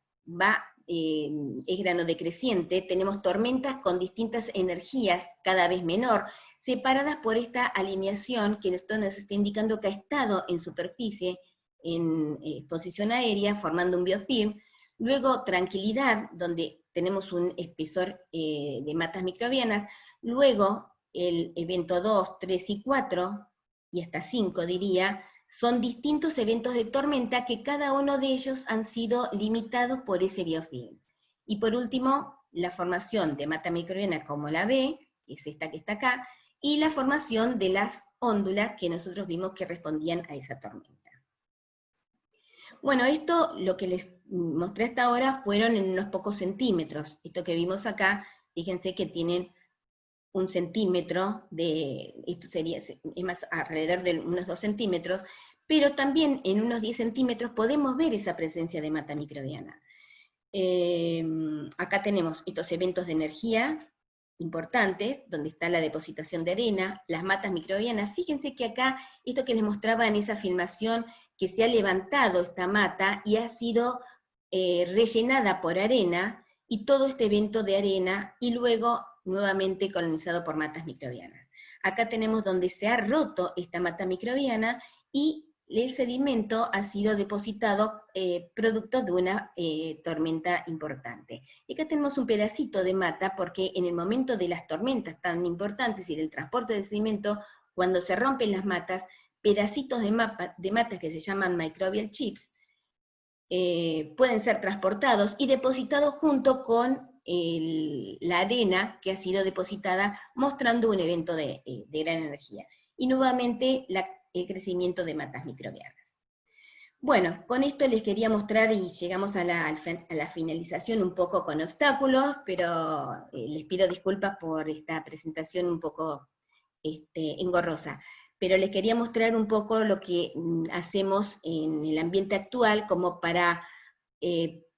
es grano decreciente, tenemos tormentas con distintas energías, cada vez menor, separadas por esta alineación que esto nos está indicando que ha estado en superficie, en posición aérea, formando un biofilm. Luego tranquilidad, donde tenemos un espesor de matas microbianas. Luego el evento 2, 3 y 4, y hasta 5 diría, son distintos eventos de tormenta que cada uno de ellos han sido limitados por ese biofilm. Y por último, la formación de mata microbiana como la B, que es esta que está acá, y la formación de las óndulas que nosotros vimos que respondían a esa tormenta. Bueno, esto, lo que les mostré hasta ahora, fueron en unos pocos centímetros. Esto que vimos acá, fíjense que tienen 1 centímetro, esto sería, es más alrededor de unos 2 centímetros, pero también en unos 10 centímetros podemos ver esa presencia de mata microbiana. Acá tenemos estos eventos de energía, importantes, donde está la depositación de arena, las matas microbianas. Fíjense que acá, esto que les mostraba en esa filmación, que se ha levantado esta mata y ha sido rellenada por arena, y todo este evento de arena, y luego nuevamente colonizado por matas microbianas. Acá tenemos donde se ha roto esta mata microbiana, y el sedimento ha sido depositado producto de una tormenta importante. Y acá tenemos un pedacito de mata, porque en el momento de las tormentas tan importantes y del transporte de sedimento, cuando se rompen las matas, pedacitos de mata que se llaman microbial chips, pueden ser transportados y depositados junto con la arena que ha sido depositada, mostrando un evento de gran energía. Y nuevamente el crecimiento de matas microbianas. Bueno, con esto les quería mostrar, y llegamos a la finalización un poco con obstáculos, pero les pido disculpas por esta presentación un poco engorrosa. Pero les quería mostrar un poco lo que hacemos en el ambiente actual, como para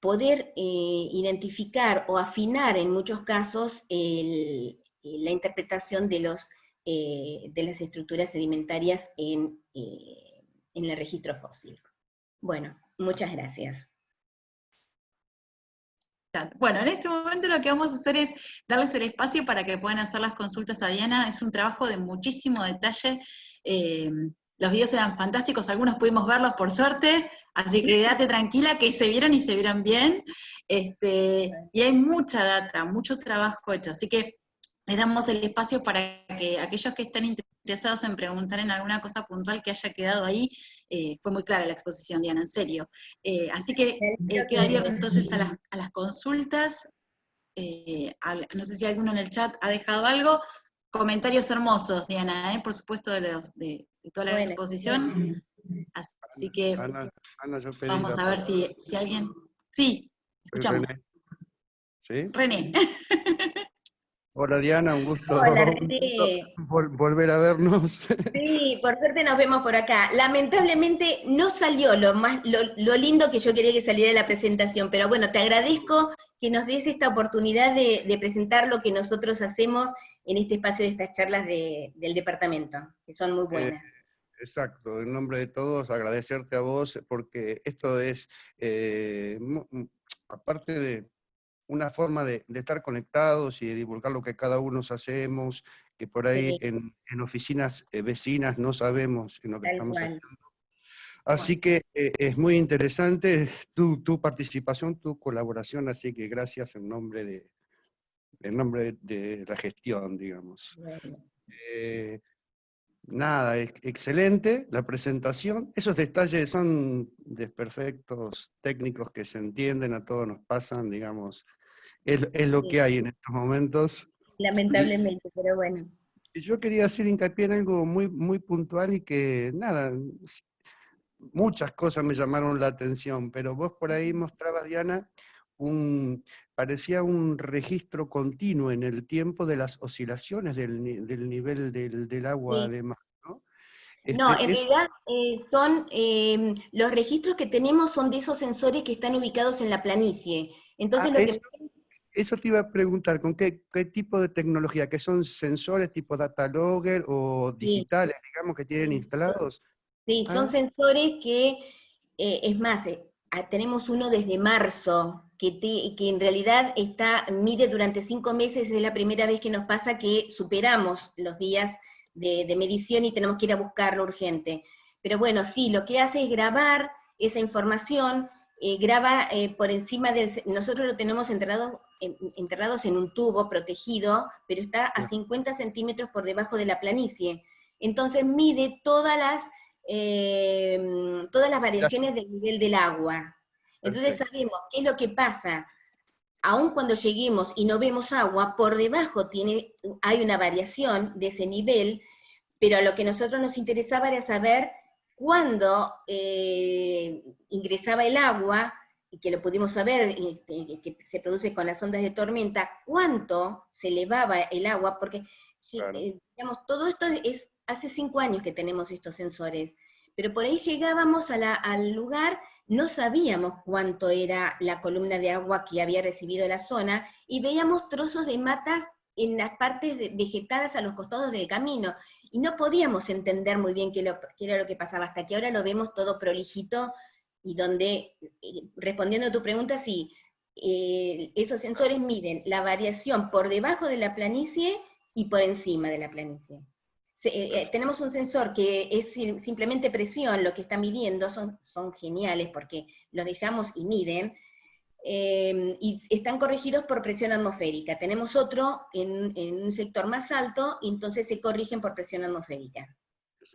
poder identificar o afinar en muchos casos la interpretación de las estructuras sedimentarias en el registro fósil. Bueno, muchas gracias. Bueno, en este momento lo que vamos a hacer es darles el espacio para que puedan hacer las consultas a Diana. Es un trabajo de muchísimo detalle. Los videos eran fantásticos, algunos pudimos verlos por suerte, así que quédate tranquila que se vieron y se vieron bien. Y hay mucha data, mucho trabajo hecho, así que les damos el espacio para que aquellos que estén interesados en preguntar en alguna cosa puntual que haya quedado ahí, fue muy clara la exposición, Diana, en serio. Así que queda abierto entonces a las consultas. No sé si alguno en el chat ha dejado algo. Comentarios hermosos, Diana, por supuesto, de toda la exposición. Así que Ana, yo pedí vamos a ver si alguien... Sí, escuchamos. René. ¿Sí? René. Hola Diana, un gusto, Hola, René. Volver a vernos. Sí, por suerte nos vemos por acá. Lamentablemente no salió lo lindo que yo quería que saliera de la presentación, pero bueno, te agradezco que nos des esta oportunidad de presentar lo que nosotros hacemos en este espacio de estas charlas del departamento, que son muy buenas. Exacto, en nombre de todos agradecerte a vos, porque esto es, aparte de una forma de estar conectados y de divulgar lo que cada uno hacemos, que por ahí Sí. en oficinas vecinas no sabemos en lo que Tal estamos cual. haciendo. Así que es muy interesante tu participación, tu colaboración, así que gracias en nombre de la gestión, digamos. Bueno. Nada, excelente la presentación. Esos detalles son desperfectos técnicos que se entienden, a todos nos pasan, digamos. Es lo que hay en estos momentos. Lamentablemente, pero bueno. Y yo quería hacer hincapié en algo muy, muy puntual y que, nada, muchas cosas me llamaron la atención, pero vos por ahí mostrabas, Diana, parecía un registro continuo en el tiempo de las oscilaciones del nivel del agua Sí. de mar, ¿no? No, en realidad son los registros que tenemos son de esos sensores que están ubicados en la planicie. Entonces eso te iba a preguntar, ¿con qué tipo de tecnología? ¿Que son sensores tipo data logger o digitales, digamos, que tienen instalados? Sí, son sensores que, es más, tenemos uno desde marzo, que en realidad mide durante 5 meses, es la primera vez que nos pasa que superamos los días de medición y tenemos que ir a buscarlo urgente. Pero bueno, sí, lo que hace es grabar esa información, graba por encima nosotros lo tenemos enterrados en un tubo protegido, pero está a 50 centímetros por debajo de la planicie. Entonces mide todas las variaciones del nivel del agua. Entonces sabemos qué es lo que pasa. Aun cuando lleguemos y no vemos agua, por debajo hay una variación de ese nivel, pero lo que a nosotros nos interesaba era saber cuándo ingresaba el agua, y que lo pudimos saber, que se produce con las ondas de tormenta, cuánto se elevaba el agua, porque digamos, todo esto es hace 5 años que tenemos estos sensores, pero por ahí llegábamos al lugar, no sabíamos cuánto era la columna de agua que había recibido la zona, y veíamos trozos de matas en las partes vegetadas a los costados del camino, y no podíamos entender muy bien qué era lo que pasaba, hasta que ahora lo vemos todo prolijito, y donde, respondiendo a tu pregunta, sí, esos sensores miden la variación por debajo de la planicie y por encima de la planicie. Tenemos un sensor que es simplemente presión, lo que está midiendo, son geniales porque los dejamos y miden, y están corregidos por presión atmosférica. Tenemos otro en un sector más alto, y entonces se corrigen por presión atmosférica.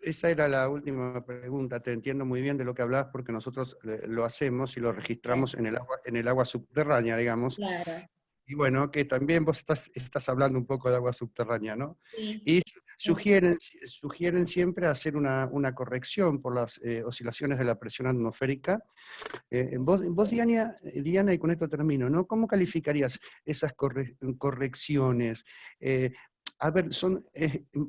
Esa era la última pregunta, te entiendo muy bien de lo que hablabas, porque nosotros lo hacemos y lo registramos en el agua subterránea, digamos. Claro. Y bueno, que también vos estás hablando un poco de agua subterránea, ¿no? Sí. Y sugieren siempre hacer una corrección por las oscilaciones de la presión atmosférica. Vos Diana, y con esto termino, ¿no? ¿Cómo calificarías esas correcciones? A ver,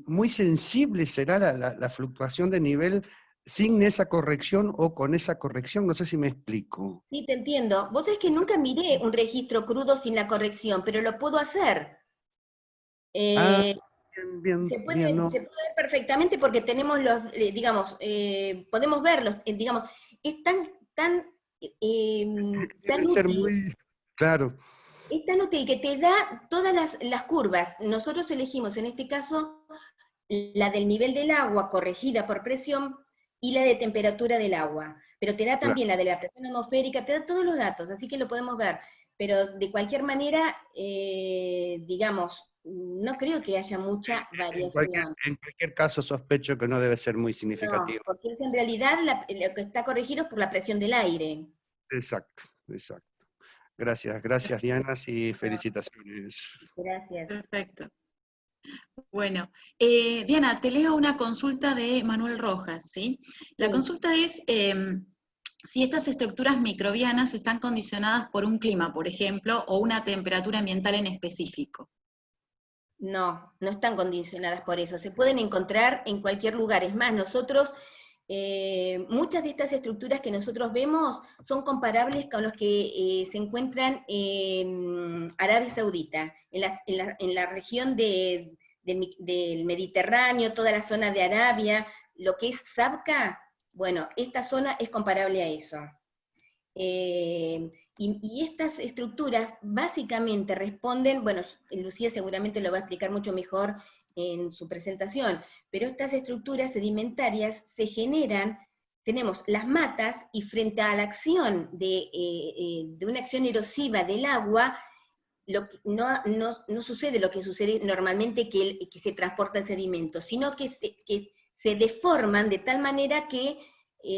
muy sensibles será la fluctuación de nivel sin esa corrección o con esa corrección, no sé si me explico. Sí, te entiendo. Vos sabés que nunca miré un registro crudo sin la corrección, pero lo puedo hacer. Bien, Se bien, ¿no? puede ver perfectamente porque tenemos digamos, podemos verlos, digamos, es tan Debe ser útil. muy, claro. Es tan útil que te da todas las curvas. Nosotros elegimos en este caso la del nivel del agua corregida por presión y la de temperatura del agua. Pero te da Claro. también la de la presión atmosférica, te da todos los datos, así que lo podemos ver. Pero de cualquier manera, digamos, no creo que haya mucha variación. En cualquier caso sospecho que no debe ser muy No, significativo. porque es en realidad lo que está corregido es por la presión del aire. Exacto, exacto. Gracias Diana, y felicitaciones. Gracias. Perfecto. Bueno, Diana, te leo una consulta de Manuel Rojas, ¿sí? La Sí. consulta es si estas estructuras microbianas están condicionadas por un clima, por ejemplo, o una temperatura ambiental en específico. No, no están condicionadas por eso. Se pueden encontrar en cualquier lugar. Es más, nosotros, muchas de estas estructuras que nosotros vemos son comparables con los que se encuentran en Arabia Saudita, en la región del Mediterráneo, toda la zona de Arabia, lo que es Sabca, bueno, esta zona es comparable a eso. Y estas estructuras básicamente responden, bueno, Lucía seguramente lo va a explicar mucho mejor en su presentación, pero estas estructuras sedimentarias se generan, tenemos las matas, y frente a la acción de una acción erosiva del agua, no sucede lo que sucede normalmente, que se transporta el sedimento, sino que se deforman de tal manera que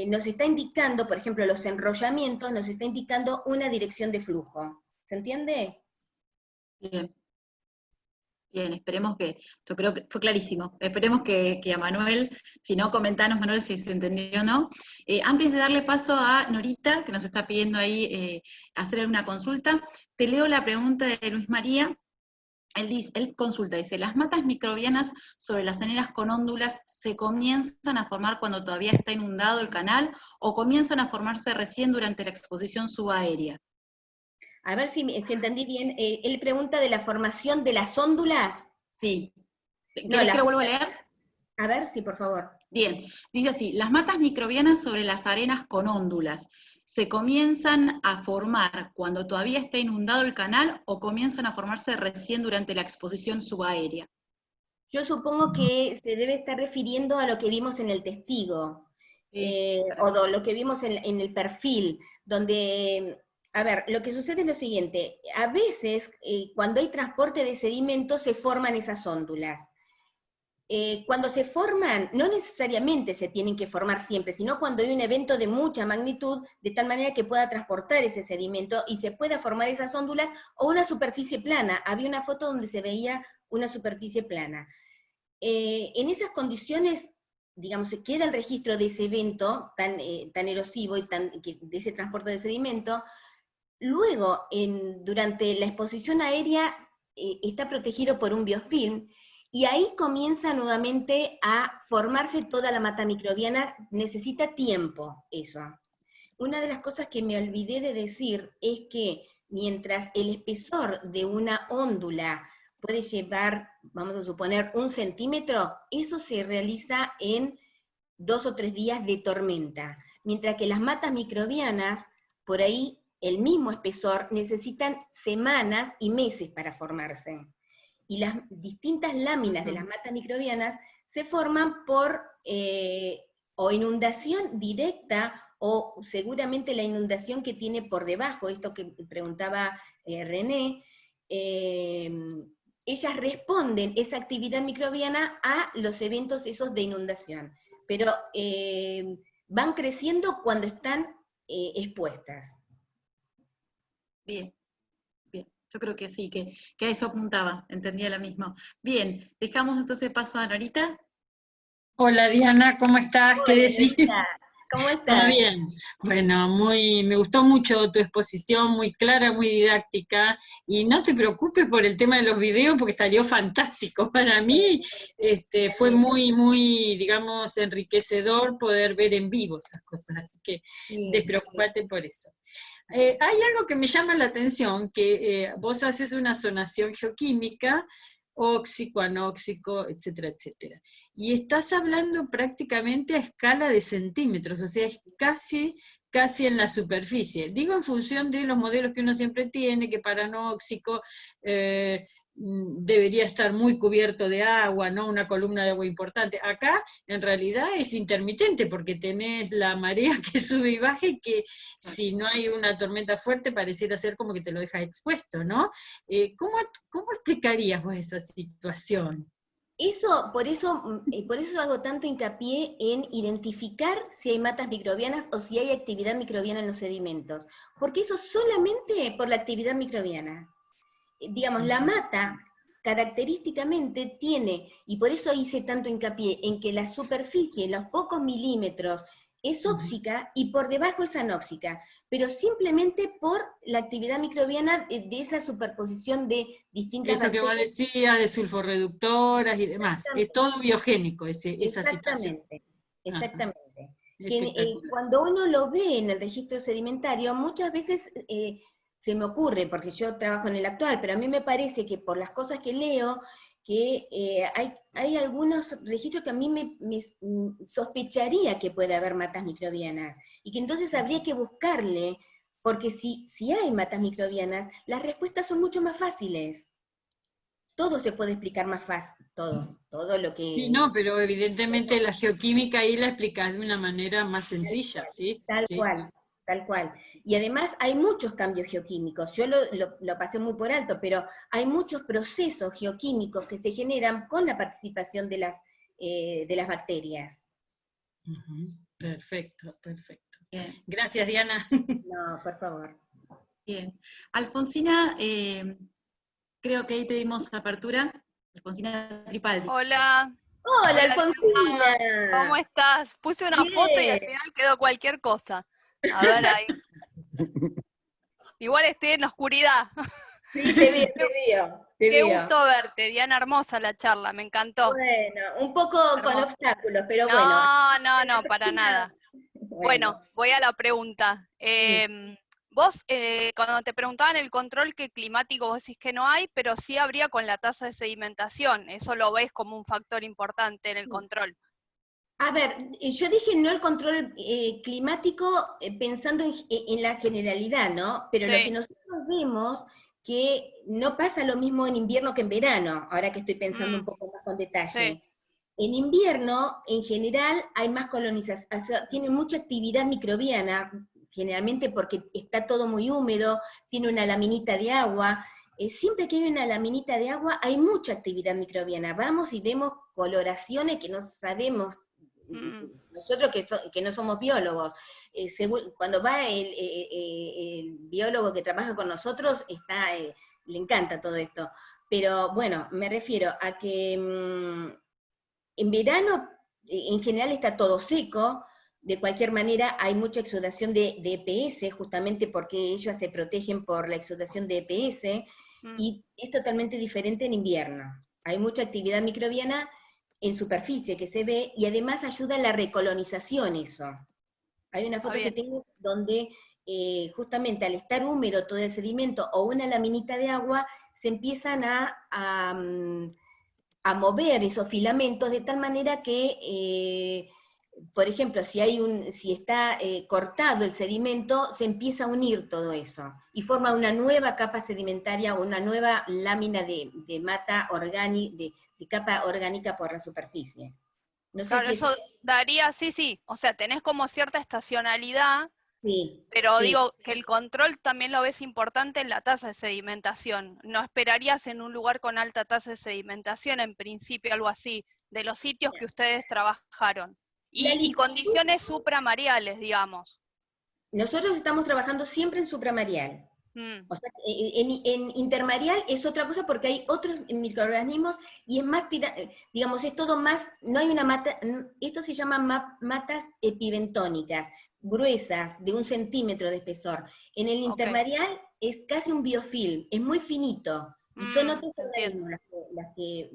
nos está indicando, por ejemplo, los enrollamientos, nos está indicando una dirección de flujo. ¿Se entiende? Bien. Bien, esperemos que, yo creo que fue clarísimo, esperemos que a Manuel, si no, comentanos Manuel si se entendió o no. Antes de darle paso a Norita, que nos está pidiendo ahí hacer una consulta, te leo la pregunta de Luis María. Él consulta, dice, ¿las matas microbianas sobre las arenas con hóndulas se comienzan a formar cuando todavía está inundado el canal o comienzan a formarse recién durante la exposición subaérea? A ver si entendí bien. Él pregunta de la formación de las hóndulas. Sí. No, ¿Querés que lo vuelva a leer? A ver, sí, por favor. Bien, dice así, las matas microbianas sobre las arenas con hóndulas, ¿se comienzan a formar cuando todavía está inundado el canal o comienzan a formarse recién durante la exposición subaérea? Yo supongo que se debe estar refiriendo a lo que vimos en el testigo, Sí. o lo que vimos en el perfil, donde, a ver, lo que sucede es lo siguiente, a veces cuando hay transporte de sedimentos se forman esas hóndulas. Cuando se forman, no necesariamente se tienen que formar siempre, sino cuando hay un evento de mucha magnitud, de tal manera que pueda transportar ese sedimento y se pueda formar esas hóndulas o una superficie plana. Había una foto donde se veía una superficie plana. En esas condiciones, digamos, se queda el registro de ese evento tan erosivo y de ese transporte de sedimento. Luego, durante la exposición aérea, está protegido por un biofilm, y ahí comienza nuevamente a formarse toda la mata microbiana. Necesita tiempo eso. Una de las cosas que me olvidé de decir es que mientras el espesor de una hóndula puede llevar, vamos a suponer, 1 centímetro, eso se realiza en 2 o 3 días de tormenta. Mientras que las matas microbianas, por ahí el mismo espesor, necesitan semanas y meses para formarse. Y las distintas láminas de las matas microbianas se forman por o inundación directa, o seguramente la inundación que tiene por debajo, esto que preguntaba René, ellas responden, esa actividad microbiana, a los eventos esos de inundación. Pero van creciendo cuando están expuestas. Bien, bien. Yo creo que sí, que a eso apuntaba, entendía lo mismo. Bien, dejamos entonces paso a Norita. Hola Diana, ¿cómo estás? ¿Qué decís? Norita, ¿cómo estás? ¿Todo bien? Bueno, me gustó mucho tu exposición, muy clara, muy didáctica, y no te preocupes por el tema de los videos porque salió fantástico. Para mí fue muy, digamos, enriquecedor poder ver en vivo esas cosas, así que despreocupate por eso. Hay algo que me llama la atención, que vos haces una zonación geoquímica, óxico, anóxico, etcétera, etcétera. Y estás hablando prácticamente a escala de centímetros, o sea, es casi en la superficie. Digo en función de los modelos que uno siempre tiene, que para anóxico debería estar muy cubierto de agua, ¿no? Una columna de agua importante. Acá, en realidad, es intermitente, porque tenés la marea que sube y baja, y que si no hay una tormenta fuerte, pareciera ser como que te lo dejas expuesto, ¿no? ¿Cómo explicarías vos esa situación? Por eso hago tanto hincapié en identificar si hay matas microbianas o si hay actividad microbiana en los sedimentos, porque eso solamente por la actividad microbiana. Digamos, la mata característicamente tiene, y por eso hice tanto hincapié en que la superficie, los pocos milímetros, es óxica y por debajo es anóxica, pero simplemente por la actividad microbiana de esa superposición de distintas Eso que vos decías, de sulforreductoras y demás, es todo biogénico esa situación. Exactamente. Cuando uno lo ve en el registro sedimentario, muchas veces se me ocurre, porque yo trabajo en el actual, pero a mí me parece que por las cosas que leo, que hay algunos registros que a mí me sospecharía que puede haber matas microbianas, y que entonces habría que buscarle, porque si hay matas microbianas, las respuestas son mucho más fáciles. Todo se puede explicar más fácil, todo lo que... Sí, no, pero evidentemente la geoquímica ahí la explicás de una manera más sencilla, ¿sí? Tal cual. Y además hay muchos cambios geoquímicos, yo lo pasé muy por alto, pero hay muchos procesos geoquímicos que se generan con la participación de las bacterias. Perfecto. Bien. Gracias, Diana. No, por favor. Bien. Alfonsina, creo que ahí te dimos apertura. Alfonsina Tripaldi. Hola. Hola, Alfonsina. ¿Cómo estás? Puse una foto y al final quedó cualquier cosa. A ver ahí. Igual estoy en la oscuridad. Sí, te veo. Qué gusto verte, Diana, hermosa la charla, me encantó. Bueno, un poco con obstáculos, pero bueno. No, para nada. Bueno, voy a la pregunta. Vos, cuando te preguntaban el control climático, vos decís que no hay, pero sí habría con la tasa de sedimentación. Eso lo ves como un factor importante en el control. A ver, yo dije no el control climático pensando en la generalidad, ¿no? Pero lo que nosotros vemos que no pasa lo mismo en invierno que en verano, ahora que estoy pensando un poco más con detalle. Sí. En invierno, en general, hay más colonización, o sea, tiene mucha actividad microbiana, generalmente porque está todo muy húmedo, tiene una laminita de agua. Siempre que hay una laminita de agua, hay mucha actividad microbiana. Vamos y vemos coloraciones que no sabemos, nosotros que no somos biólogos. Cuando va el biólogo que trabaja con nosotros, le encanta todo esto. Pero bueno, me refiero a que en verano, en general está todo seco. De cualquier manera, hay mucha exudación de EPS, justamente porque ellos se protegen por la exudación de EPS, y es totalmente diferente en invierno. Hay mucha actividad microbiana en superficie que se ve, y además ayuda a la recolonización eso. Hay una foto que tengo donde justamente al estar húmedo todo el sedimento o una laminita de agua, se empiezan a mover esos filamentos de tal manera que, por ejemplo, si está cortado el sedimento, se empieza a unir todo eso, y forma una nueva capa sedimentaria, o una nueva lámina de mata de capa orgánica por la superficie. No sé Claro, si eso daría, sí, o sea, tenés como cierta estacionalidad, sí, pero sí. digo que el control también lo ves importante en la tasa de sedimentación. No esperarías en un lugar con alta tasa de sedimentación, en principio, algo así, de los sitios que ustedes trabajaron. Y condiciones supramariales, digamos. Nosotros estamos trabajando siempre en supramarial. O sea, en intermareal es otra cosa porque hay otros microorganismos y es más, digamos, es todo más, no hay una mata, esto se llama matas epibentónicas, gruesas, de 1 centímetro de espesor. En el intermareal es casi un biofilm, es muy finito, y son otros organismos las que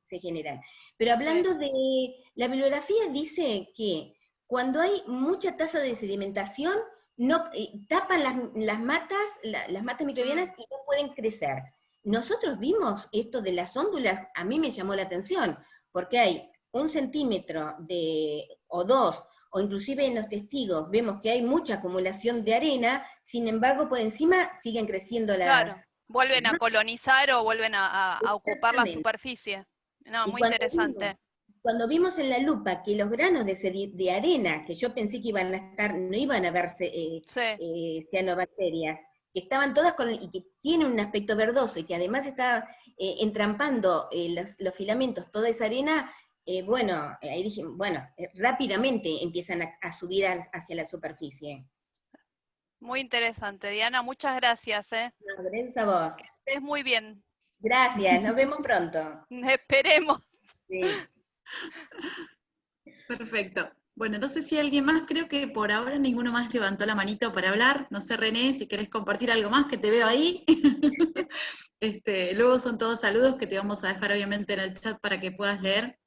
se generan. Pero hablando de, la bibliografía dice que cuando hay mucha tasa de sedimentación, no tapan las matas microbianas y no pueden crecer. Nosotros vimos esto de las óndulas, a mí me llamó la atención, porque hay 1 centímetro o 2, o inclusive en los testigos vemos que hay mucha acumulación de arena, sin embargo por encima siguen creciendo las... Claro, vuelven a colonizar o vuelven a ocupar la superficie. No, muy interesante. Cuando vimos en la lupa que los granos de arena, que yo pensé que iban a estar, no iban a verse cianobacterias, que estaban todas y que tienen un aspecto verdoso, y que además está entrampando los filamentos, toda esa arena, ahí dije, rápidamente empiezan a subir hacia la superficie. Muy interesante, Diana, muchas gracias. No, gracias a vos. Que estés muy bien. Gracias, nos vemos pronto. Esperemos. Sí. Perfecto. Bueno, no sé si alguien más, creo que por ahora ninguno más levantó la manito para hablar. No sé, René, si querés compartir algo más, que te veo ahí. Luego son todos saludos que te vamos a dejar obviamente en el chat para que puedas leer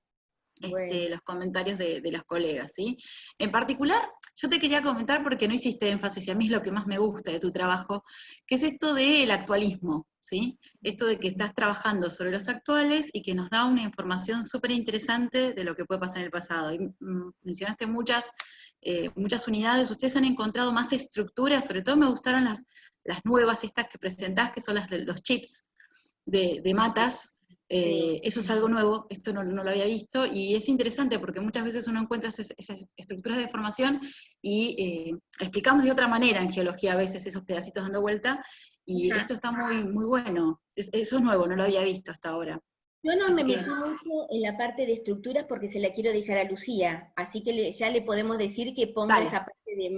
los comentarios de los colegas, ¿sí? En particular, yo te quería comentar, porque no hiciste énfasis, y a mí es lo que más me gusta de tu trabajo, que es esto del actualismo, ¿sí? Esto de que estás trabajando sobre los actuales y que nos da una información súper interesante de lo que puede pasar en el pasado. Y, mencionaste muchas unidades, ustedes han encontrado más estructuras, sobre todo me gustaron las nuevas, estas que presentás, que son los chips de matas. Eso es algo nuevo, esto no lo había visto, y es interesante porque muchas veces uno encuentra esas estructuras de formación y explicamos de otra manera en geología a veces esos pedacitos dando vuelta, y esto está muy, muy bueno. Eso es nuevo, no lo había visto hasta ahora. Yo no me metí mucho en la parte de estructuras porque se la quiero dejar a Lucía, así que ya le podemos decir que ponga esa parte de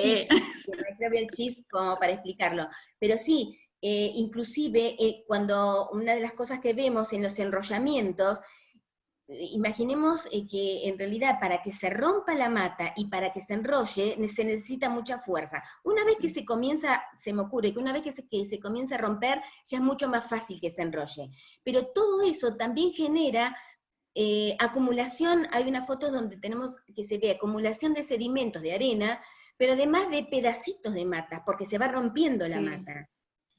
chip, de microbial chip, como para explicarlo. Pero sí, inclusive cuando una de las cosas que vemos en los enrollamientos, imaginemos que en realidad para que se rompa la mata y para que se enrolle se necesita mucha fuerza. Una vez que se me ocurre que una vez que se comienza a romper, ya es mucho más fácil que se enrolle. Pero todo eso también genera acumulación. Hay una foto donde tenemos que se ve acumulación de sedimentos de arena, pero además de pedacitos de mata, porque se va rompiendo la mata.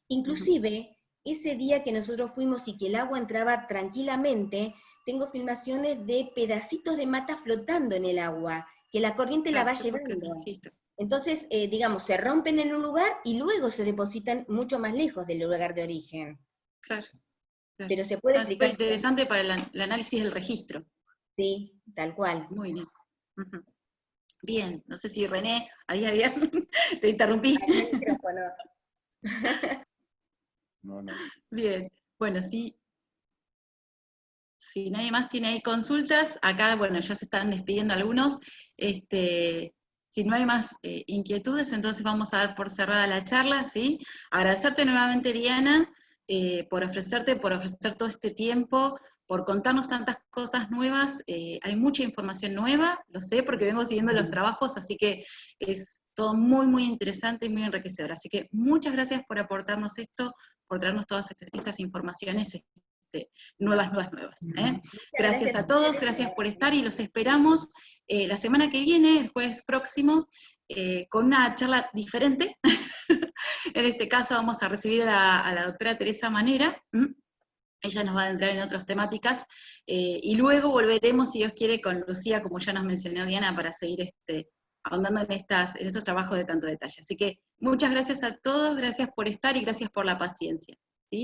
Inclusive, ese día que nosotros fuimos y que el agua entraba tranquilamente, tengo filmaciones de pedacitos de mata flotando en el agua, que la corriente la va llevando. Entonces, digamos, se rompen en un lugar y luego se depositan mucho más lejos del lugar de origen. Claro. Pero se puede explicar. Es interesante para el análisis del registro. Sí, tal cual. Muy bien. Bien, no sé si René, ahí había, te interrumpí. No. Bien, bueno, sí. Si nadie más tiene ahí consultas, acá, bueno, ya se están despidiendo algunos. Si no hay más inquietudes, entonces vamos a dar por cerrada la charla, ¿sí? Agradecerte nuevamente, Diana, por ofrecer todo este tiempo, por contarnos tantas cosas nuevas. Hay mucha información nueva, lo sé, porque vengo siguiendo los trabajos, así que es todo muy, muy interesante y muy enriquecedor. Así que muchas gracias por aportarnos esto, por traernos todas estas informaciones nuevas. Gracias a todos, gracias por estar, y los esperamos la semana que viene, el jueves próximo, con una charla diferente, En este caso vamos a recibir a la doctora Teresa Manera. Ella nos va a entrar en otras temáticas, y luego volveremos, si Dios quiere, con Lucía, como ya nos mencionó Diana, para seguir ahondando en estos trabajos de tanto detalle. Así que muchas gracias a todos, gracias por estar y gracias por la paciencia.